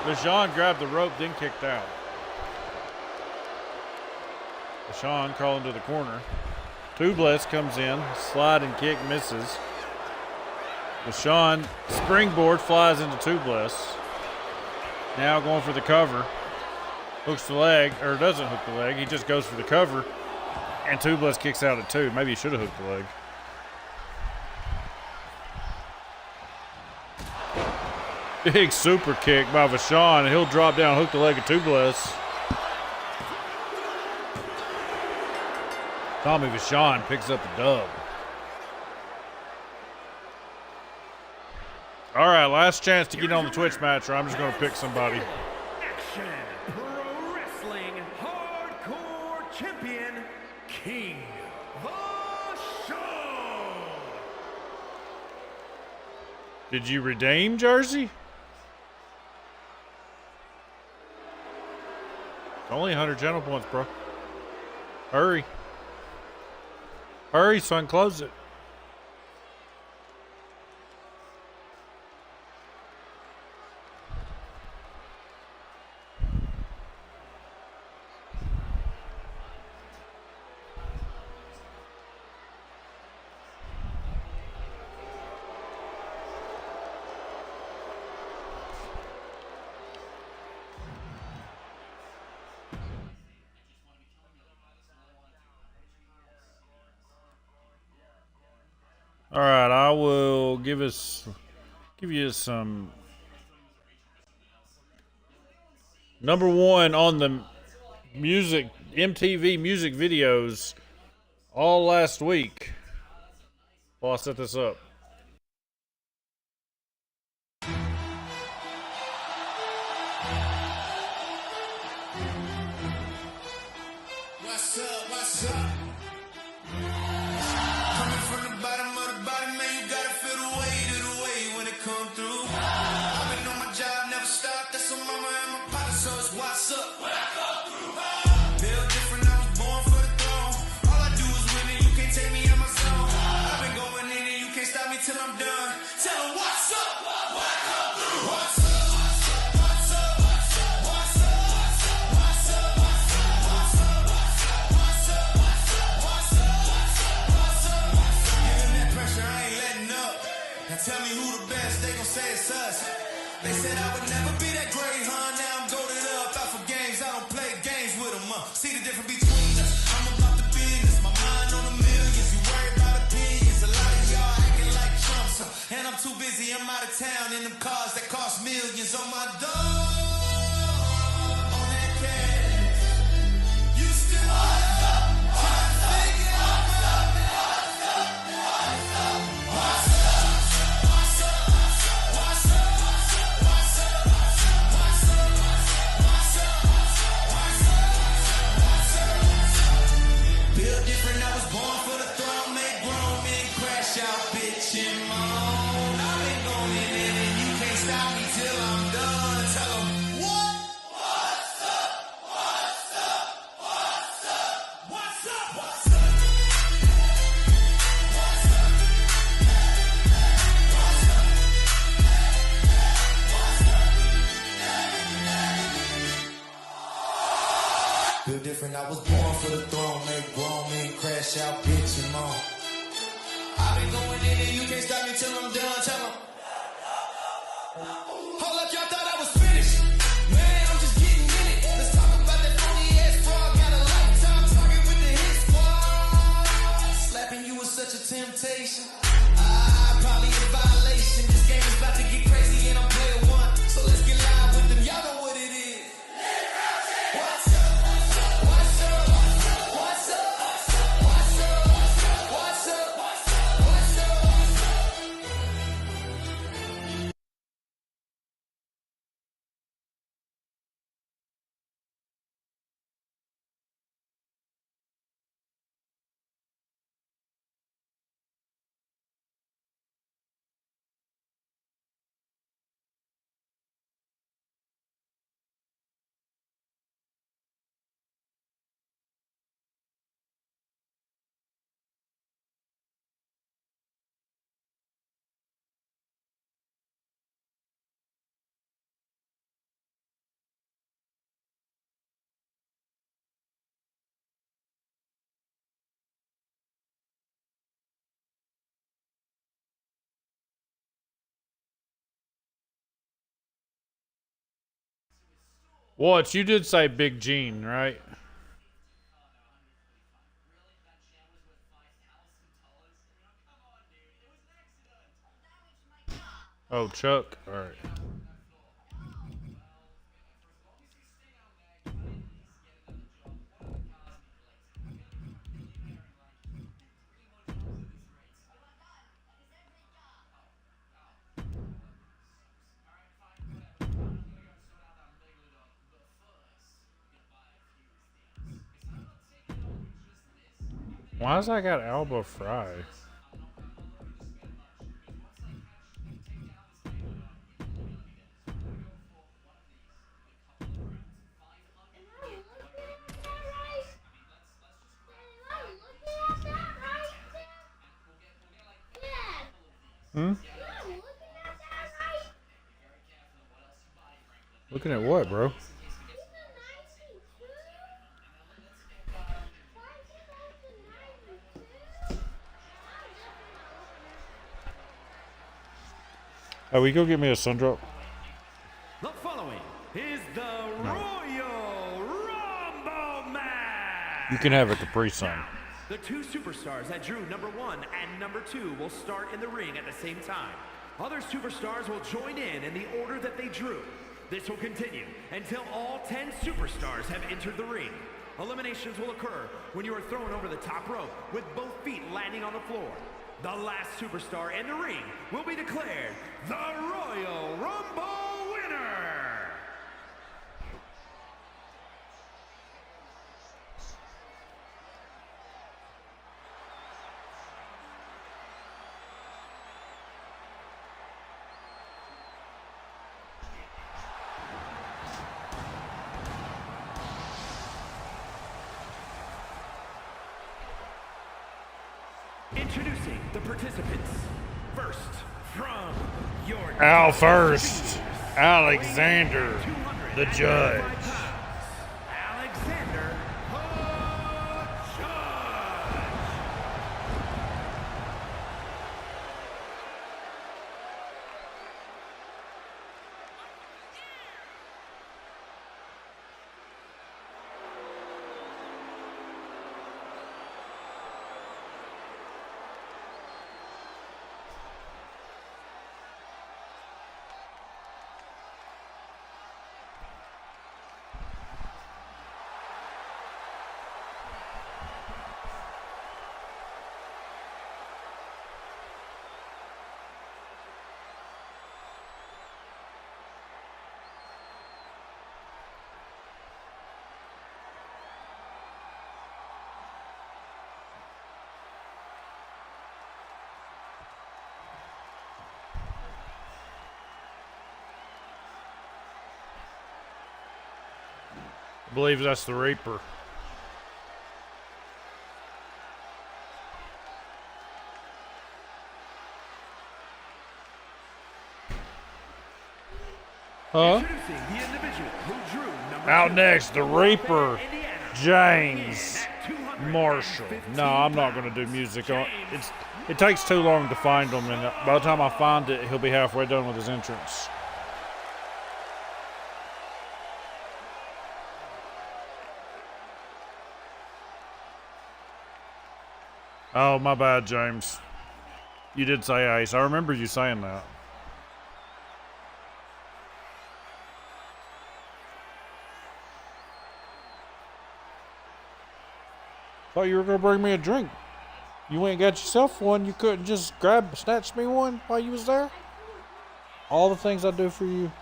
Vashon grabbed the rope, then kicked out. Vashon crawling to the corner. Tubeless comes in. Slide and kick misses. Vashon springboard flies into Tubeless. Now going for the cover. Hooks the leg, or doesn't hook the leg. He just goes for the cover. And Tubeless kicks out at 2. Maybe he should have hooked the leg. Big super kick by Vashon, and he'll drop down, hook the leg of Tubeless. Tommy Vashon picks up the dub. All right, last chance to get on the Twitch match, or I'm just going to pick somebody. Action! Pro Wrestling Hardcore Champion, King Vashon! Did you redeem Jersey? Only 100 channel points, bro. Hurry. Hurry, son, close it. All right, I will give you some number one on the music MTV music videos all last week. While I set this up. What's up? What's up? Coming from the bottom of the bottom, man, you gotta feel the weight of the weight when it come through. I've been on my job, never stopped. That's what mama and my partner, so it's what's up. When I come through, feel different, I was born for the throne. All I do is win and you can't take me out my zone. I've been going in and you can't stop me till I'm done. Tell them what's up. When I come through, what's up? Tell me who the best, they gon' say it's us. They said I would never be that great, huh? Now I'm goated up, out for games, I don't play games with them, See the difference between us, I'm about the business, my mind on the millions. You worry about opinions, a lot of y'all acting like chumps, and I'm too busy, I'm out of town in them cars that cost millions on my dog, on that cash. You still different, I was born for the throne, make grown men crash out, bitch, and moan. I've been going in and you can't stop me till I'm done, tell them. Hold up, y'all thought I was finished. Man, I'm just getting in it. Let's talk about that phony ass fraud, got a lifetime target with the hit squad. Slapping you was such a temptation. Probably a violation. This game is about to get crazy and I'm player one. So let's get live with them, y'all know what it is. What's up? What? You did say Big Gene, right? Oh, Chuck. All right. Why's I got Alba Fry? Looking at what, bro? Oh, we go get me a sun drop. The following is the Royal Rumble match. You can have a Capri Sun. The two superstars that drew number 1 and number 2 will start in the ring at the same time. Other superstars will join in the order that they drew. This will continue until all 10 superstars have entered the ring. Eliminations will occur when you are thrown over the top rope with both feet landing on the floor. The last superstar in the ring will be declared the Royal Rumble winner. Introducing the participants. First, from your Al first. Alexander, the judge. Alexander the Judge. I believe that's the Reaper. Huh? Introducing the individual who drew number Out 2, next, the Reaper, Indiana. James At 215 Marshall. No, I'm not going to do music on it. Takes too long to find him, and by the time I find it, he'll be halfway done with his entrance. Oh, my bad, James. You did say ace. I remember you saying that. Thought you were going to bring me a drink. You went and got yourself one. You couldn't just snatch me one while you was there? All the things I do for you.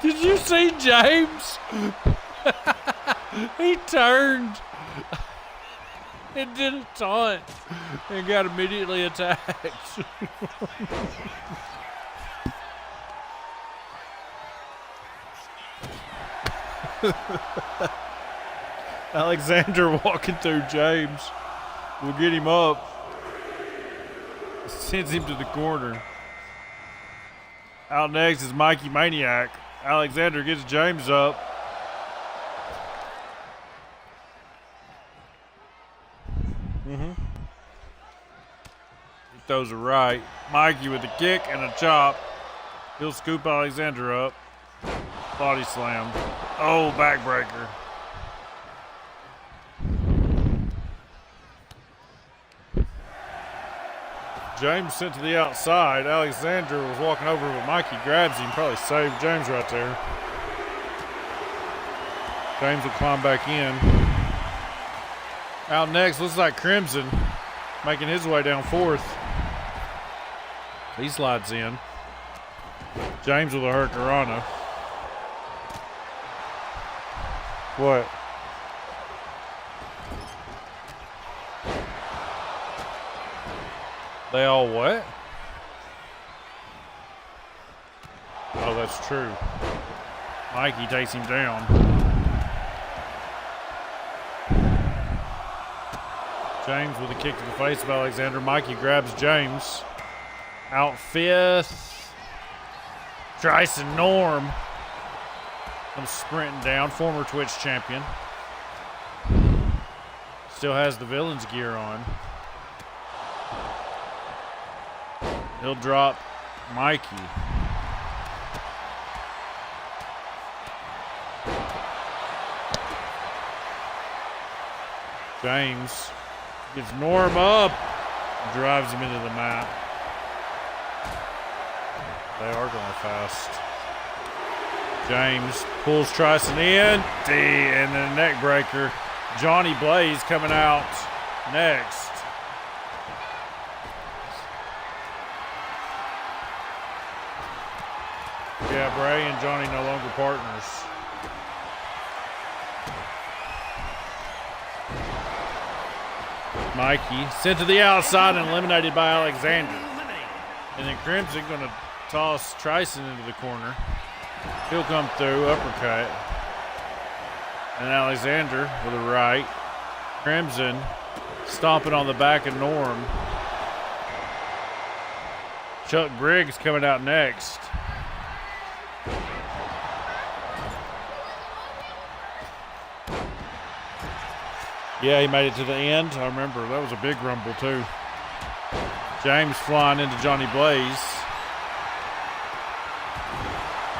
Did you see James? He turned and did a taunt and got immediately attacked. Alexander walking through James. We'll get him up. Sends him to the corner. Out next is Mikey Maniac. Alexander gets James up. He throws a right. Mikey with a kick and a chop. He'll scoop Alexander up. Body slam. Oh, backbreaker. James sent to the outside. Alexander was walking over, but Mikey grabs him. Probably saved James right there. James will climb back in. Out next, looks like Crimson making his way down fourth. He slides in. James with a Hurricanrana. What? They all what? Oh, that's true. Mikey takes him down. James with a kick to the face of Alexander. Mikey grabs James. Out fifth. Tryson Norm comes sprinting down. Former Twitch champion. Still has the villain's gear on. He'll drop Mikey. James gets Norm up, drives him into the mat. They are going fast. James pulls Tryson in, and then a neck breaker. Johnny Blaze coming out next. Yeah, Bray and Johnny no longer partners. Mikey sent to the outside and eliminated by Alexander. And then Crimson going to toss Tryson into the corner. He'll come through, uppercut. And Alexander with a right. Crimson stomping on the back of Norm. Chuck Briggs coming out next. Yeah, he made it to the end. I remember that was a big rumble too. James flying into Johnny Blaze.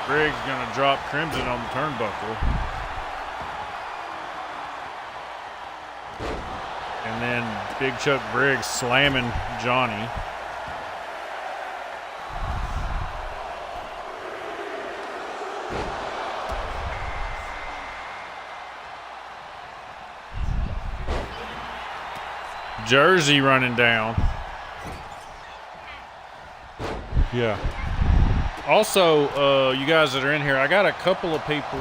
Briggs gonna drop Crimson on the turnbuckle. And then Big Chuck Briggs slamming Johnny. Jersey running down. Yeah. Also, you guys that are in here, I got a couple of people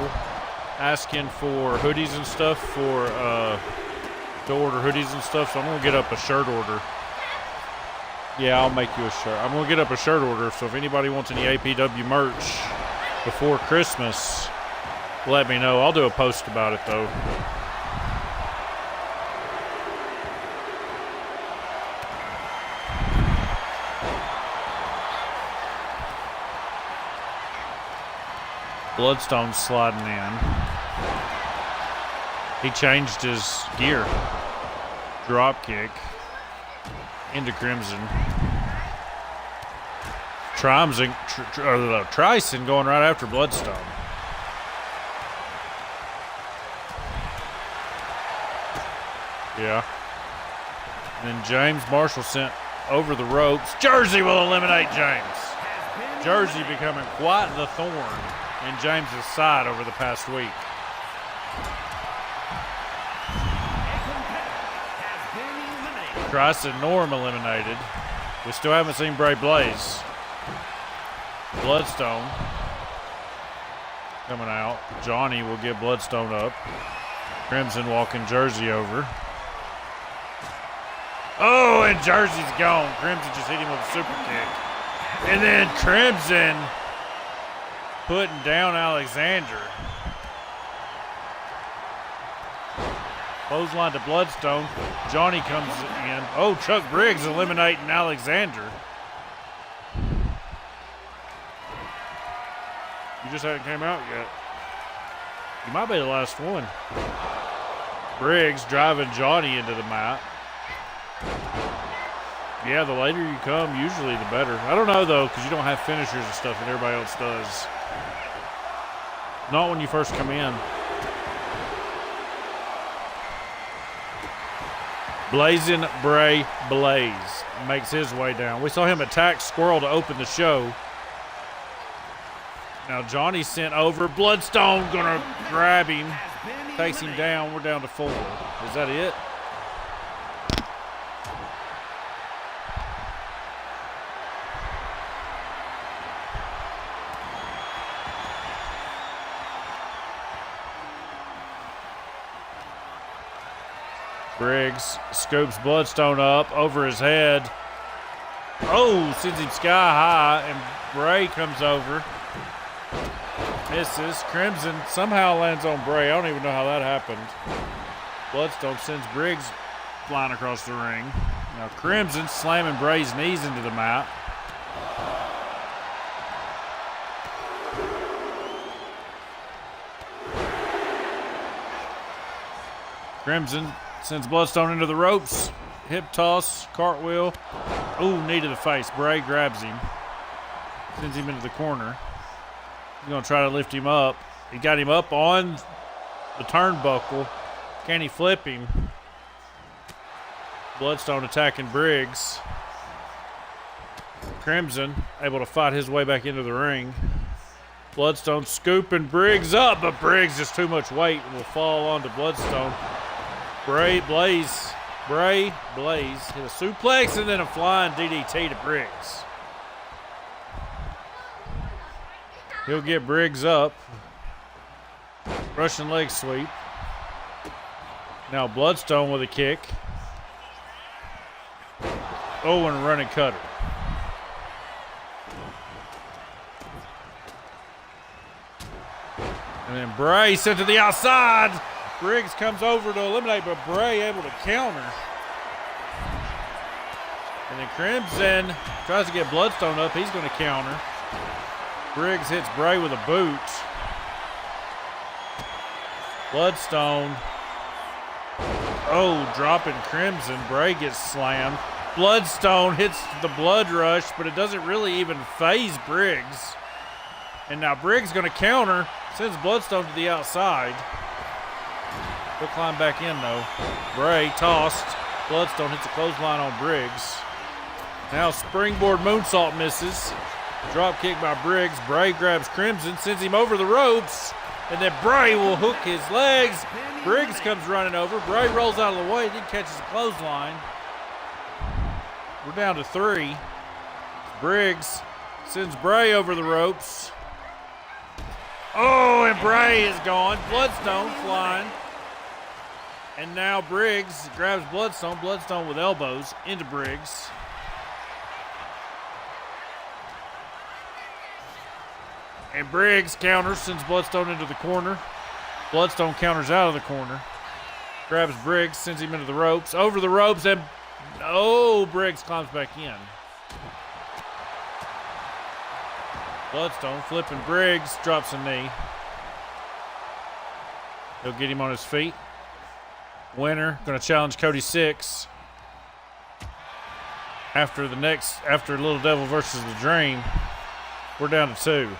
asking for hoodies and stuff to order hoodies and stuff, so I'm going to get up a shirt order. Yeah, I'll make you a shirt. I'm going to get up a shirt order, so if anybody wants any APW merch before Christmas, let me know. I'll do a post about it, though. Bloodstone sliding in. He changed his gear. Drop kick into Crimson. Tryson going right after Bloodstone. Yeah. And then James Marshall sent over the ropes. Jersey will eliminate James. Jersey becoming quite the thorn in James's side over the past week. Tryson Norm eliminated. We still haven't seen Bray Blaze. Bloodstone coming out. Johnny will get Bloodstone up. Crimson walking Jersey over. Oh, and Jersey's gone. Crimson just hit him with a super kick. And then Crimson putting down Alexander. Clothesline to Bloodstone. Johnny comes in. Oh, Chuck Briggs eliminating Alexander. You just haven't came out yet. You might be the last one. Briggs driving Johnny into the mat. Yeah, the later you come, usually the better. I don't know, though, because you don't have finishers and stuff and everybody else does. Not when you first come in. Blazing Bray Blaze makes his way down. We saw him attack Squirrel to open the show. Now Johnny sent over. Bloodstone gonna grab him. Takes him down. We're down to 4. Is that it? Briggs scoops Bloodstone up over his head. Oh, sends him sky high, and Bray comes over. Misses. Crimson somehow lands on Bray. I don't even know how that happened. Bloodstone sends Briggs flying across the ring. Now Crimson slamming Bray's knees into the mat. Crimson sends Bloodstone into the ropes. Hip toss, cartwheel. Ooh, knee to the face. Bray grabs him. Sends him into the corner. He's going to try to lift him up. He got him up on the turnbuckle. Can he flip him? Bloodstone attacking Briggs. Crimson able to fight his way back into the ring. Bloodstone scooping Briggs up, but Briggs just too much weight and will fall onto Bloodstone. Bray Blaze hit a suplex and then a flying DDT to Briggs. He'll get Briggs up. Russian leg sweep. Now Bloodstone with a kick. Oh, and a running cutter. And then Bray sent to the outside. Briggs comes over to eliminate, but Bray able to counter. And then Crimson tries to get Bloodstone up. He's going to counter. Briggs hits Bray with a boot. Bloodstone. Oh, dropping Crimson. Bray gets slammed. Bloodstone hits the blood rush, but it doesn't really even phase Briggs. And now Briggs going to counter. Sends Bloodstone to the outside. He'll climb back in, though. Bray tossed. Bloodstone hits a clothesline on Briggs. Now springboard moonsault misses. Drop kick by Briggs. Bray grabs Crimson, sends him over the ropes, and then Bray will hook his legs. Briggs comes running over. Bray rolls out of the way, then catches a clothesline. We're down to 3. Briggs sends Bray over the ropes. Oh, and Bray is gone. Bloodstone flying. And now Briggs grabs Bloodstone. Bloodstone with elbows into Briggs. And Briggs counters, sends Bloodstone into the corner. Bloodstone counters out of the corner. Grabs Briggs, sends him into the ropes. Over the ropes, and oh, Briggs climbs back in. Bloodstone flipping Briggs, drops a knee. He'll get him on his feet. Winner going to challenge Cody 6. After Little Devil versus the Dream, we're down to 2.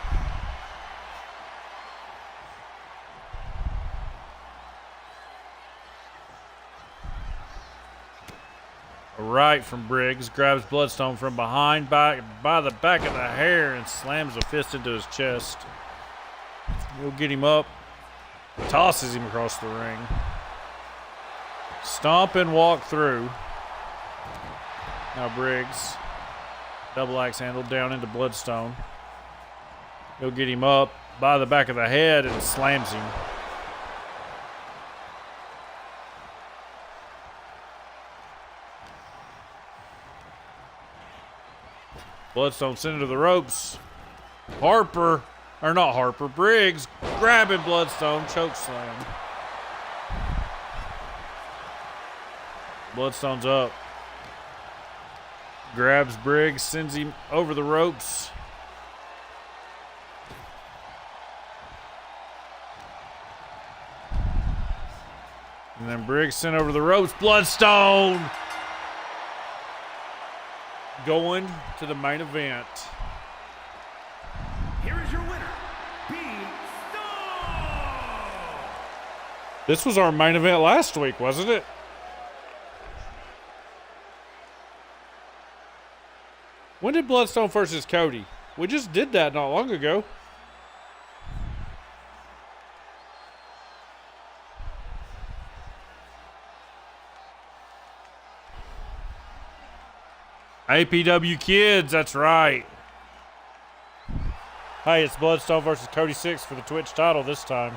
A right from Briggs, grabs Bloodstone from behind by the back of the hair and slams a fist into his chest. We'll get him up, tosses him across the ring. Stomp and walk through. Now Briggs, double axe handle down into Bloodstone. He'll get him up by the back of the head and slams him. Bloodstone sent him to the ropes. Briggs grabbing Bloodstone, choke slam. Bloodstone's up. Grabs Briggs, sends him over the ropes. And then Briggs sent over the ropes. Bloodstone going to the main event. Here is your winner, Beat Stone. This was our main event last week, wasn't it? When did Bloodstone versus Cody? We just did that not long ago. APW Kids, that's right. Hey, it's Bloodstone versus Cody 6 for the Twitch title this time.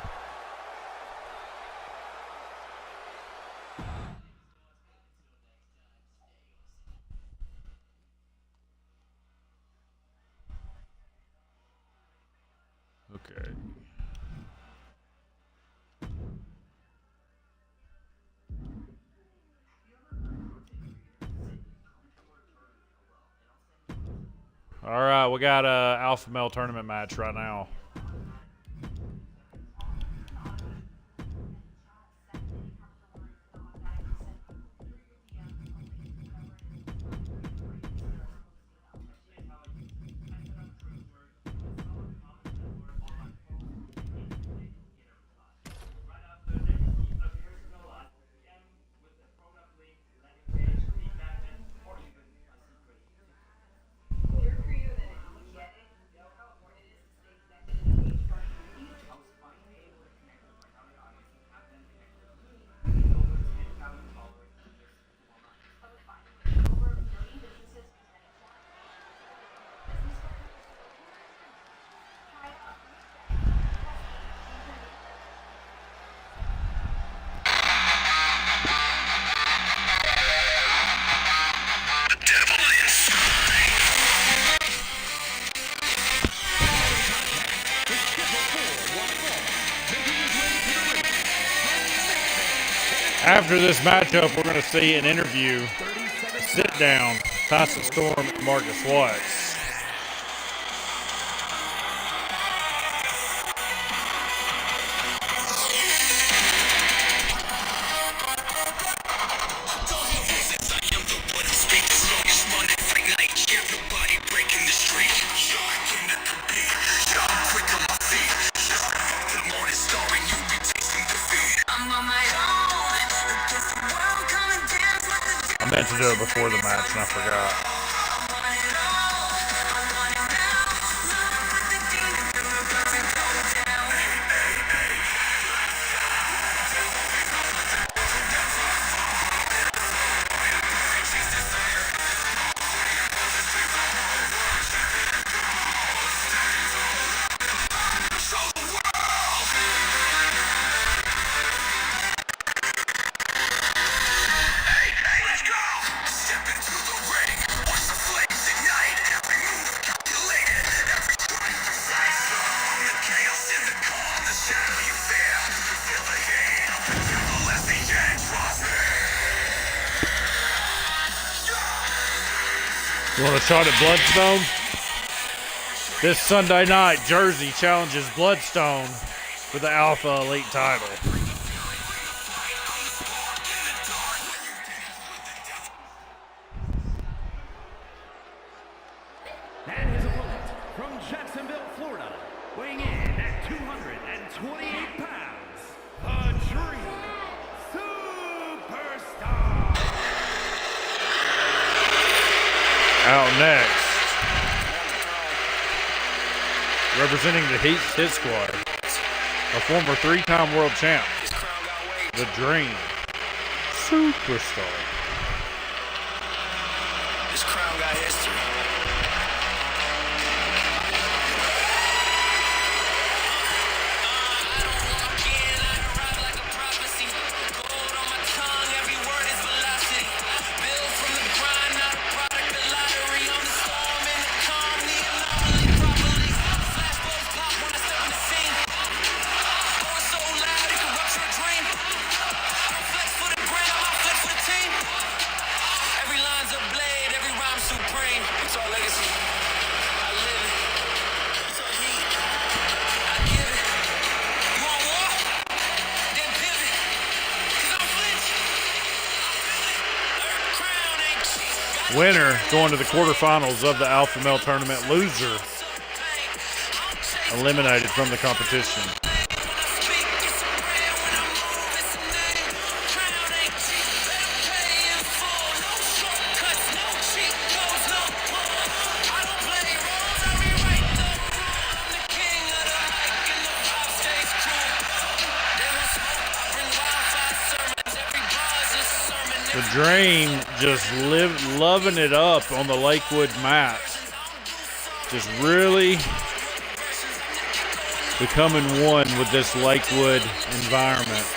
Okay. All right, we got a alpha male tournament match right now. After this matchup, we're going to see an interview, sit down, Tyson Storm and Marcus Watts. I meant to do it before the match and I forgot. You want a shot at Bloodstone? This Sunday night, Jersey challenges Bloodstone for the Alpha Elite title. And his opponent from Jacksonville, Florida, weighing in at 228 pounds, the Dream Superstar. Out next, representing the Heat Hit Squad, a former three-time world champ, the Dream Superstar. This crown got history. Winner going to the quarterfinals of the Alpha Male Tournament. Loser eliminated from the competition. The Dream just loving it up on the Lakewood mat. Just really becoming one with this Lakewood environment.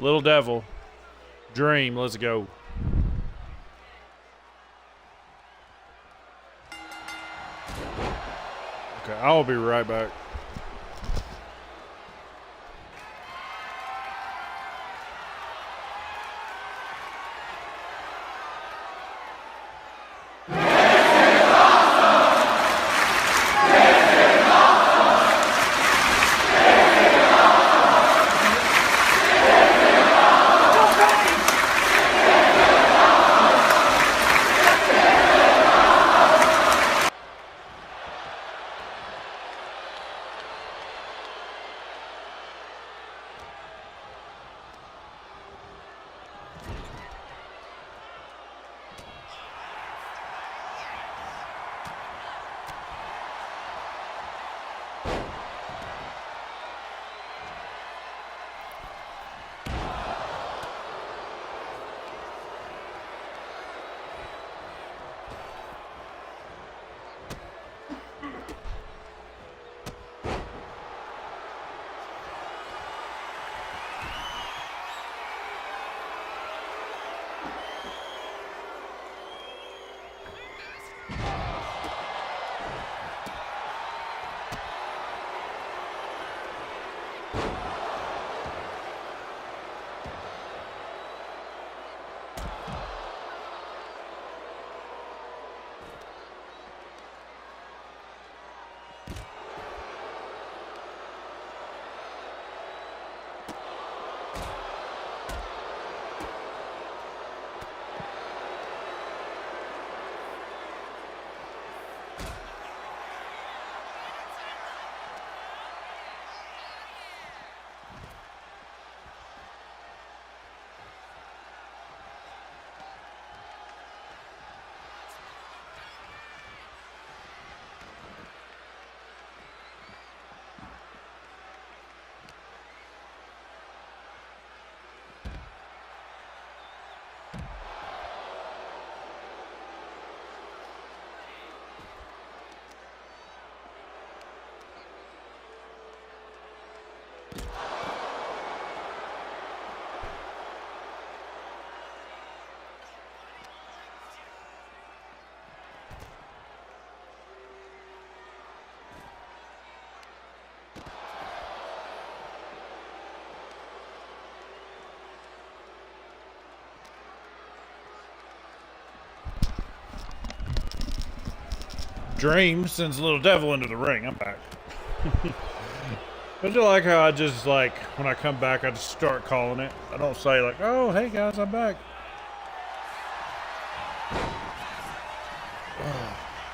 Little Devil, Dream, let's go. Okay, I'll be right back. Dream sends Little Devil into the ring. I'm back. I do like how I just, like, when I come back, I just start calling it. I don't say, like, oh, hey, guys, I'm back.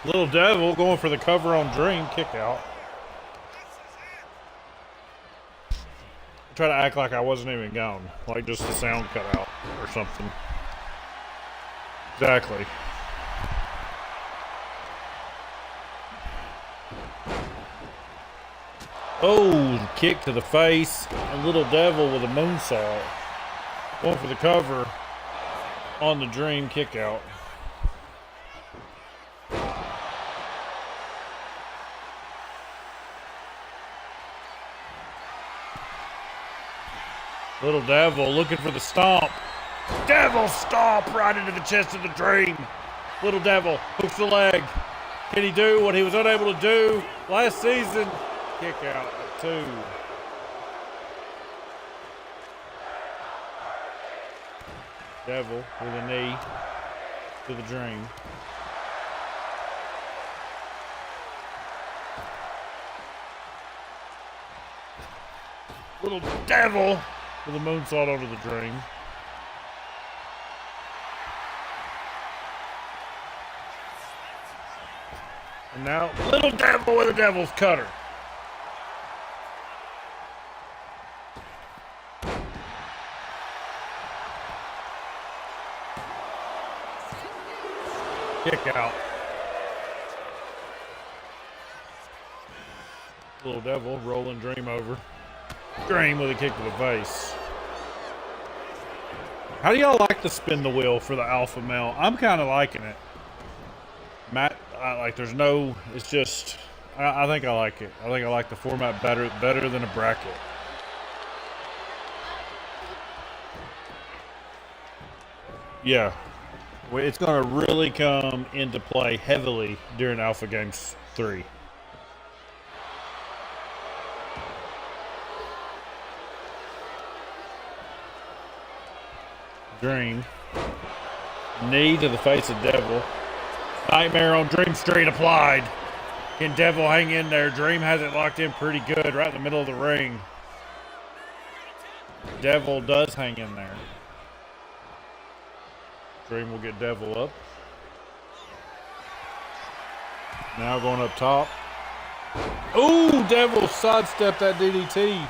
Little Devil going for the cover on Dream. Kick out. I try to act like I wasn't even gone. Like, just the sound cut out or something. Exactly. Oh, kick to the face. A Little Devil with a moonsault. Going for the cover on the Dream kick out. Little Devil looking for the stomp. Devil stomp right into the chest of the Dream. Little Devil hooks the leg. Can he do what he was unable to do last season? Kick out at 2. Devil with a knee to the Dream. Little Devil with a moonsault over the Dream. And now Little Devil with a Devil's Cutter. kick out. Little Devil rolling Dream over. Dream with a kick to the face. How do y'all like the spin the wheel for the alpha male? I'm kind of liking it. Matt, there's no, it's just, I think I like it. I think I like the format better than a bracket. Yeah, it's going to really come into play heavily during Alpha Games 3. Dream. Knee to the face of Devil. Nightmare on Dream Street applied. Can Devil hang in there? Dream has it locked in pretty good right in the middle of the ring. Devil does hang in there. Dream will get Devil up. Now going up top. Ooh, Devil sidestepped that DDT.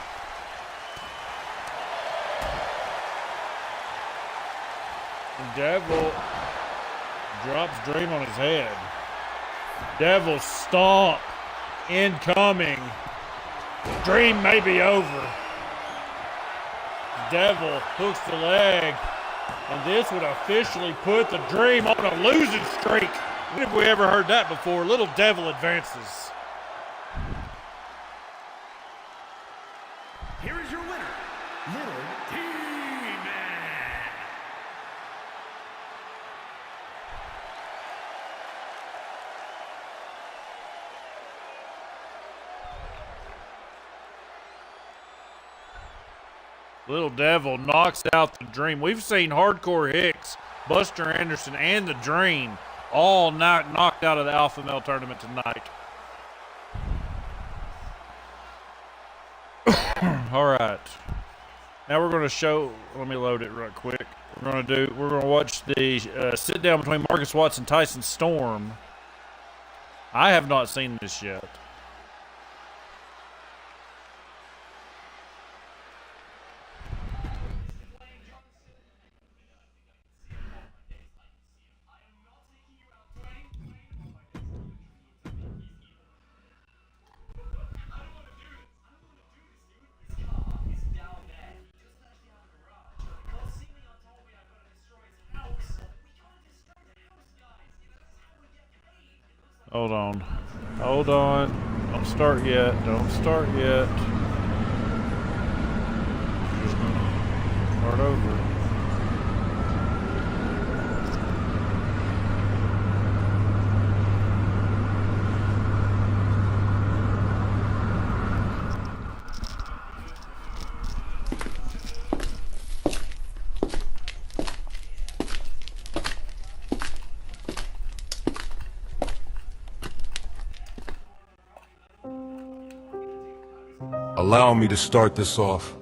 Devil drops Dream on his head. Devil stomp incoming. Dream may be over. Devil hooks the leg, and this would officially put the Dream on a losing streak. When have we ever heard that before? Little Devil advances. Here is your winner, Little T-Man. Little Devil knocks out the Dream. We've seen Hardcore Hicks, Buster Anderson, and the Dream all knocked out of the Alpha Male tournament tonight. All right. Now we're going to show, let me load it right quick. We're going to watch the sit down between Marcus Watts and Tyson Storm. I have not seen this yet. Hold on. Hold on. Don't start yet. Don't start yet. Just gonna start over. Allow me to start this off.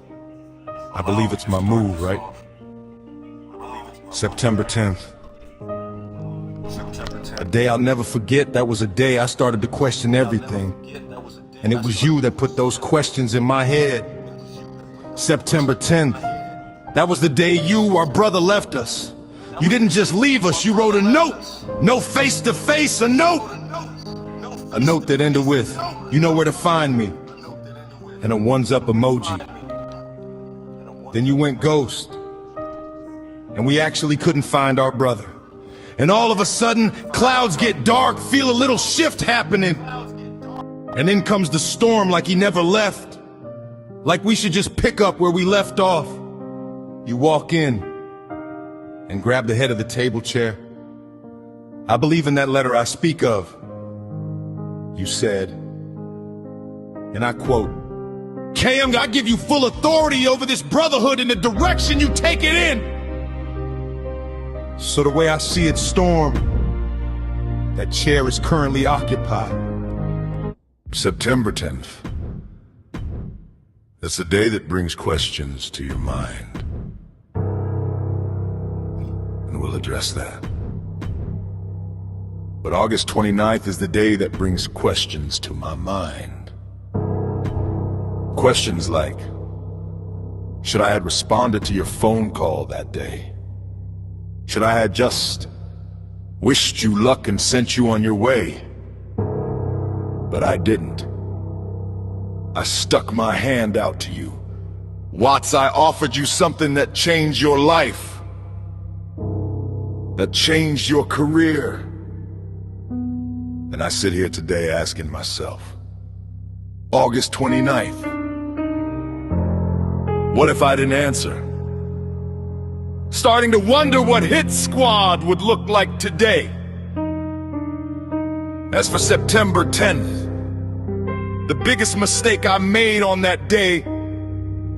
I believe it's my move, right? September 10th. A day I'll never forget. That was a day I started to question everything. And it was you that put those questions in my head. September 10th. That was the day you, our brother, left us. You didn't just leave us, you wrote a note. No face-to-face, a note. A note that ended with, you know where to find me. And a ones-up emoji. Then you went ghost. And we actually couldn't find our brother. And all of a sudden, clouds get dark, feel a little shift happening. And in comes the storm like he never left. Like we should just pick up where we left off. You walk in and grab the head of the table chair. I believe in that letter I speak of. You said, and I quote, "Cam, I give you full authority over this brotherhood in the direction you take it in." So the way I see it, Storm, that chair is currently occupied. September 10th. That's a day that brings questions to your mind. And we'll address that. But August 29th is the day that brings questions to my mind. Questions like, should I have responded to your phone call that day? Should I have just Wished you luck and sent you on your way. But I didn't. I stuck my hand out to you. Watts, I offered you something that changed your life. That changed your career. And I sit here today asking myself, August 29th, what if I didn't answer? Starting to wonder what Hit Squad would look like today. As for September 10th, the biggest mistake I made on that day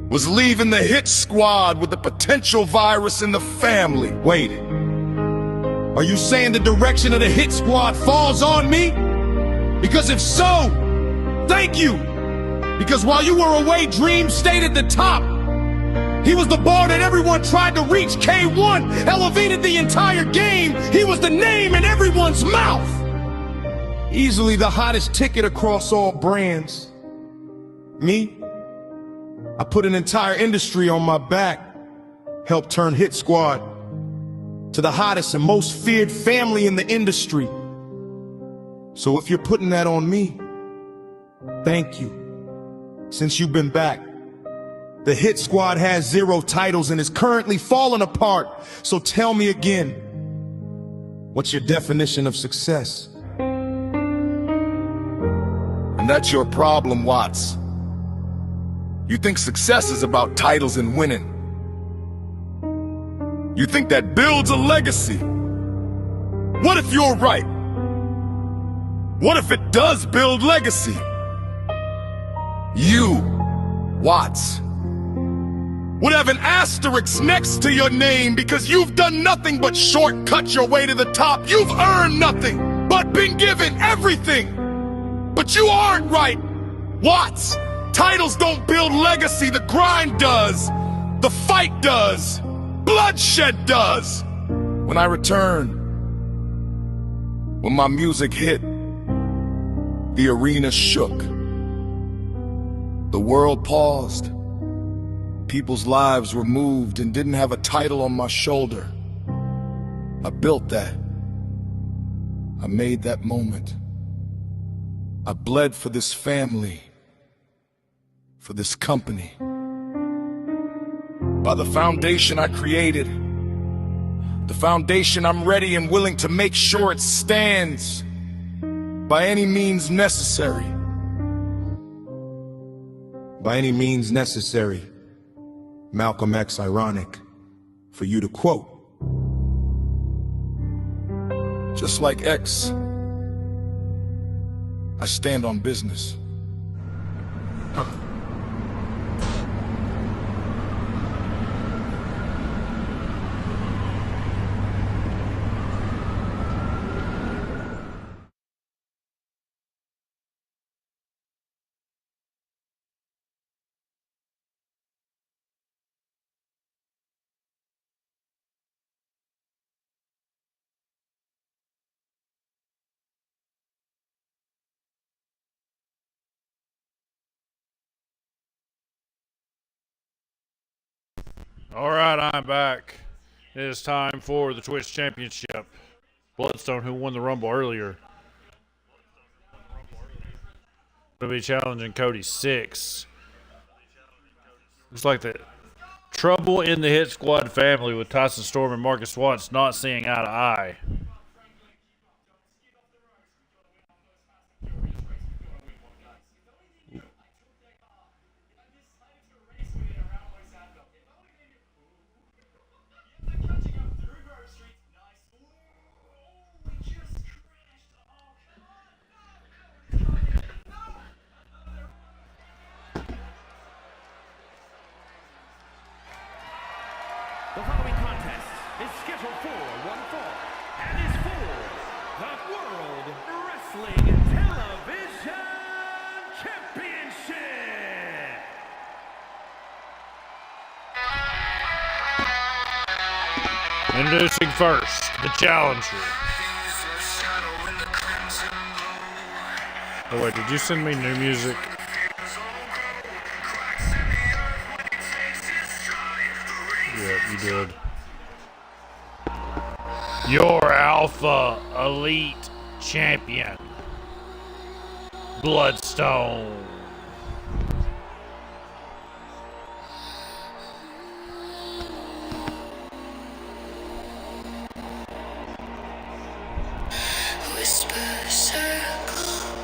was leaving the Hit Squad with the potential virus in the family. Wait. Are you saying the direction of the Hit Squad falls on me? Because if so, thank you. Because while you were away, Dream stayed at the top. He was the bar that everyone tried to reach. K1 elevated the entire game. He was the name in everyone's mouth. Easily the hottest ticket across all brands. Me? I put an entire industry on my back. Helped turn Hit Squad to the hottest and most feared family in the industry. So if you're putting that on me, thank you. Since you've been back, the Hit Squad has 0 titles and is currently falling apart. So tell me again, what's your definition of success? And that's your problem, Watts. You think success is about titles and winning. You think that builds a legacy. What if you're right? What if it does build legacy? You, Watts, would have an asterisk next to your name because you've done nothing but shortcut your way to the top. You've earned nothing but been given everything. But you aren't right, Watts. Titles don't build legacy, the grind does. The fight does. Bloodshed does. When I returned, when my music hit, the arena shook. The world paused. People's lives were moved and didn't have a title on my shoulder. I built that. I made that moment. I bled for this family, for this company. By the foundation I created, the foundation I'm ready and willing to make sure it stands by any means necessary. By any means necessary. Malcolm X ironic for you to quote. Just like X, I stand on business. All right, I'm back. It is time for the Twitch Championship. Bloodstone, who won the Rumble earlier, going to be challenging Cody 6. Looks like the trouble in the Hit Squad family with Tyson Storm and Marcus Watts not seeing eye to eye. The following contest is scheduled for one fall and is for the World Wrestling Television Championship. Introducing first, the challenger. Oh wait, did you send me new music? Yeah, you did. Your Alpha Elite Champion, Bloodstone. Whisper circle,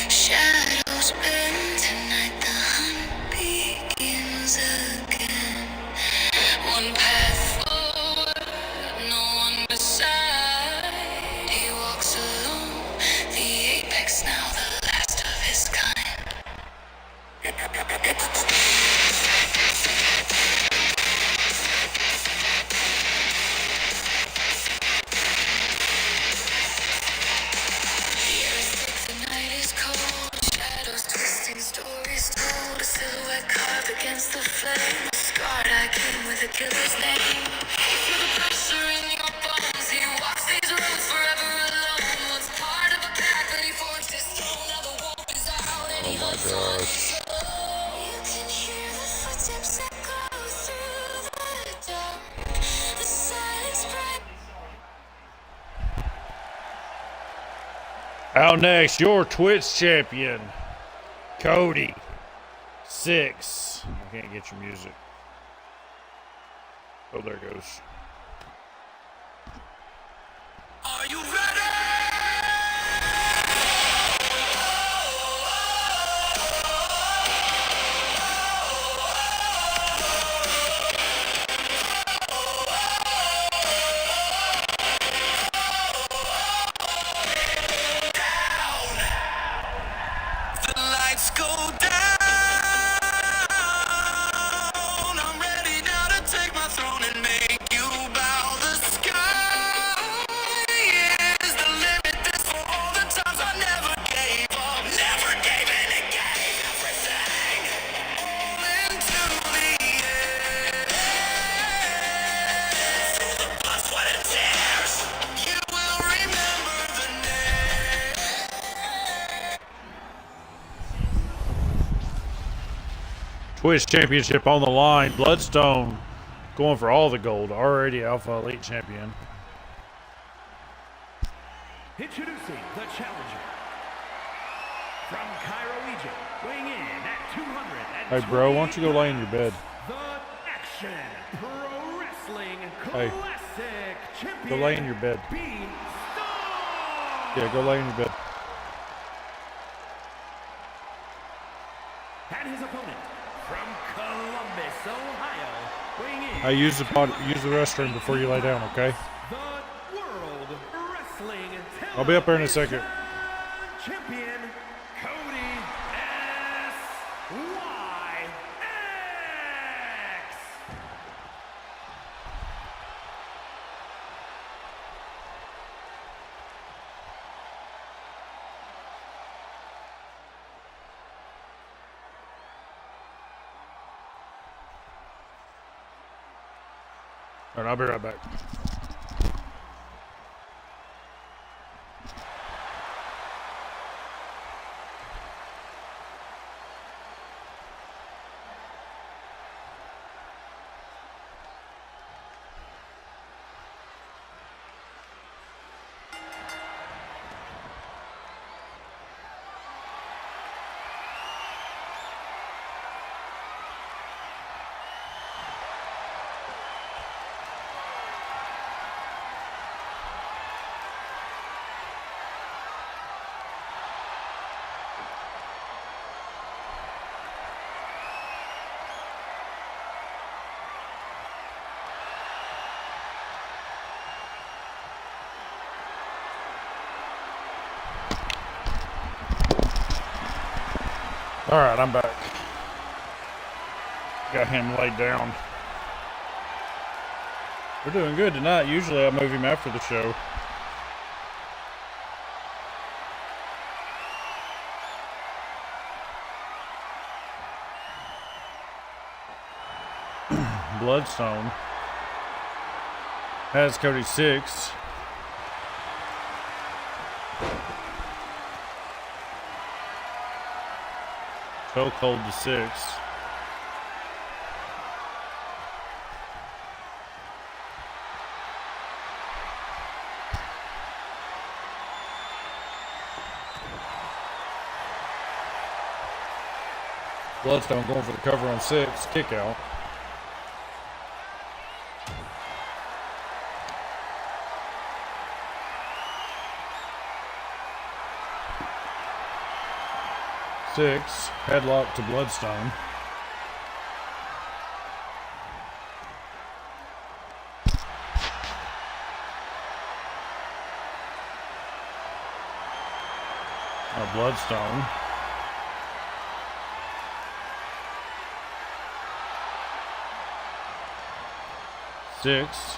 shadows bend. Tonight the hunt begins again. One path forward, no one beside. He walks alone, the apex now, the last of his kind. The night is cold, shadows twisting, stories told. A silhouette carved against the flame. Scarred, I came with a killer's name. Feel the pressure in your bones. He walks these roads forever alone. Once part of a pack, but he forged his throne. Now the wolf is out and he hunts on his own. You can hear the footsteps echo through the dark. The silence breaks. Out next, your Twitch champion, Cody 6. I can't get your music. Oh, there it goes. Are you ready? The lights go down. I'm ready now to take my throne and make you bow. The sky is the limit. This for all the times I never gave up. Never gave in and gave everything. All into the air. Through the blood, sweat, and tears. You will remember the name. Twitch championship on the line. Bloodstone going for all the gold. Already Alpha Elite champion. Introducing the challenger from Cairo, Egypt, weighing in at 200. Hey, bro, why don't you go lay in your bed? The Action Pro Wrestling Hey, Classic Champion. go lay in your bed. Beat Yeah, go lay in your bed. And his opponent from Columbus, Ohio, weighing in. Hey, use the restroom before you lay down, okay? The World Wrestling I'll be up there in a second. Champion Cody SYX. All right, I'll be right back. All right, I'm back. Got him laid down. We're doing good tonight. Usually I move him after the show. Bloodstone has Cody 6. Chokehold to 6. Bloodstone going for the cover on 6. Kick out. Six. Headlock to Bloodstone. Bloodstone. Six.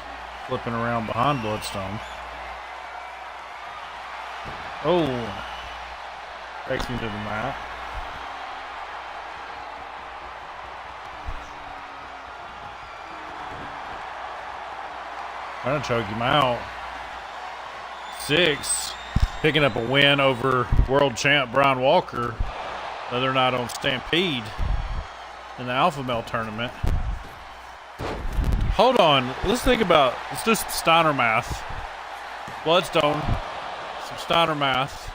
Flipping around behind Bloodstone. Oh. Takes me to the mat. Trying to choke him out. Six. Picking up a win over world champ Brian Walker the other night on Stampede in the Alpha Male tournament. Hold on. Let's do some Steiner math. Bloodstone, some Steiner math.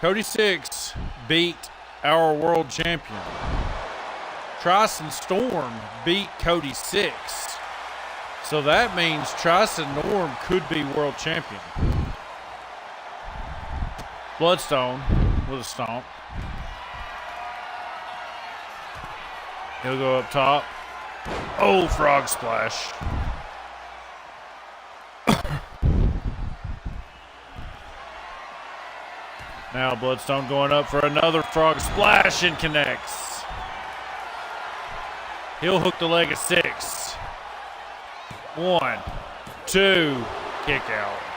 Cody Six beat our world champion. Tryson Storm beat Cody Six. So that means Tryson Norm could be world champion. Bloodstone with a stomp. He'll go up top. Oh, frog splash. Now Bloodstone going up for another frog splash and connects. He'll hook the leg of Six. 1, 2, kick out.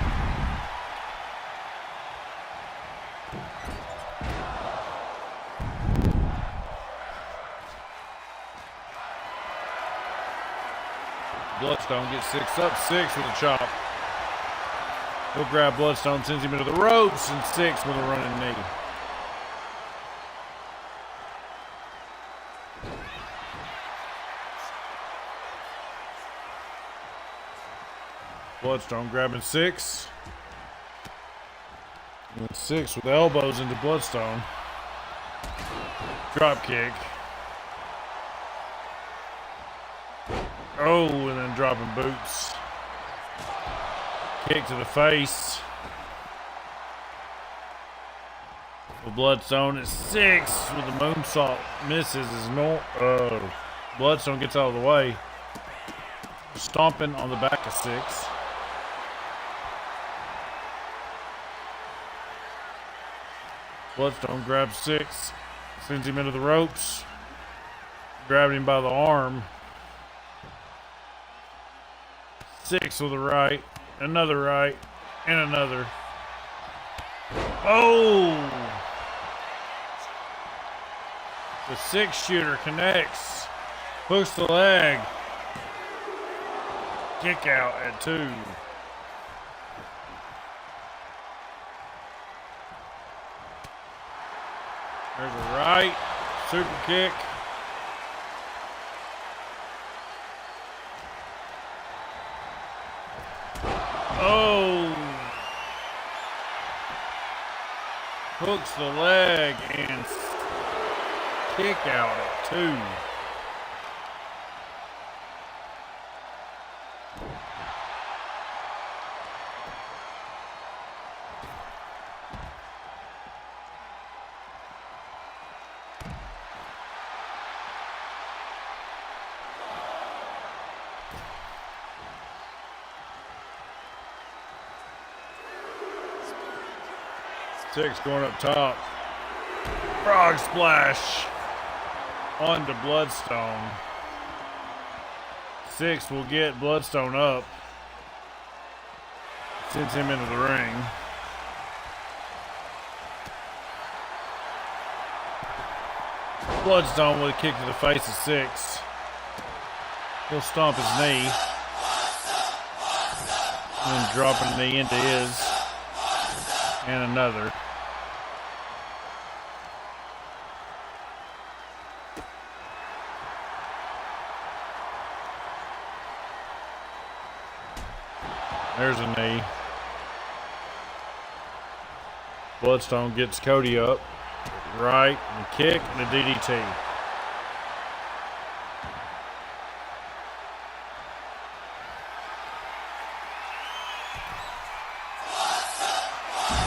Bloodstone gets Six up. Six with a chop. He'll grab Bloodstone, sends him into the ropes, and Six with a running knee. Bloodstone grabbing Six. And Six with elbows into Bloodstone. Drop kick. Oh, and then dropping boots. Kick to the face. The Bloodstone at Six with the moonsault. Misses as Bloodstone gets out of the way. Stomping on the back of Six. Bloodstone grabs Six. Sends him into the ropes. Grabbing him by the arm. Six with a right, another right, and another. Oh! The Six shooter connects, hooks the leg. Kick out at 2. There's a right, super kick. Oh! Hooks the leg and kick out at 2. Six going up top. Frog splash onto Bloodstone. Six will get Bloodstone up. Sends him into the ring. Bloodstone with a kick to the face of Six. He'll stomp his knee. And then dropping the knee into his. And another. There's a knee. Bloodstone gets Cody up. right, and a kick, and a DDT.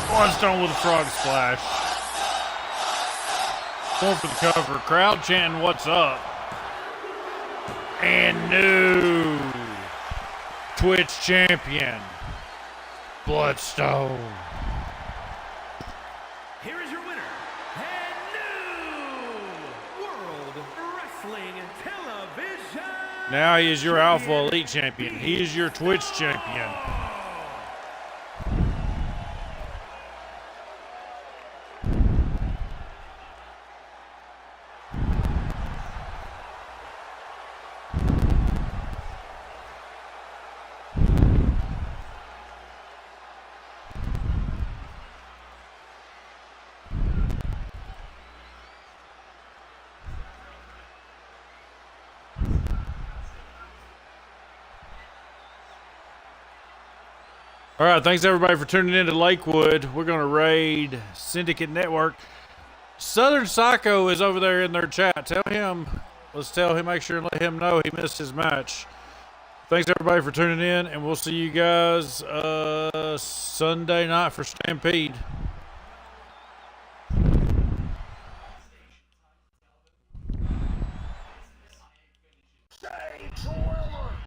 Bloodstone with a frog splash. Going for the cover. Crowd chanting, "What's up?" And new Twitch champion, Bloodstone. Here is your winner, and new World Wrestling Television. Now he is your Alpha Elite champion. He is your Twitch champion. All right, thanks everybody for tuning in to Lakewood. We're going to raid Syndicate Network. Southern Psycho is over there in their chat. Tell him, make sure and let him know he missed his match. Thanks everybody for tuning in, and we'll see you guys Sunday night for Stampede.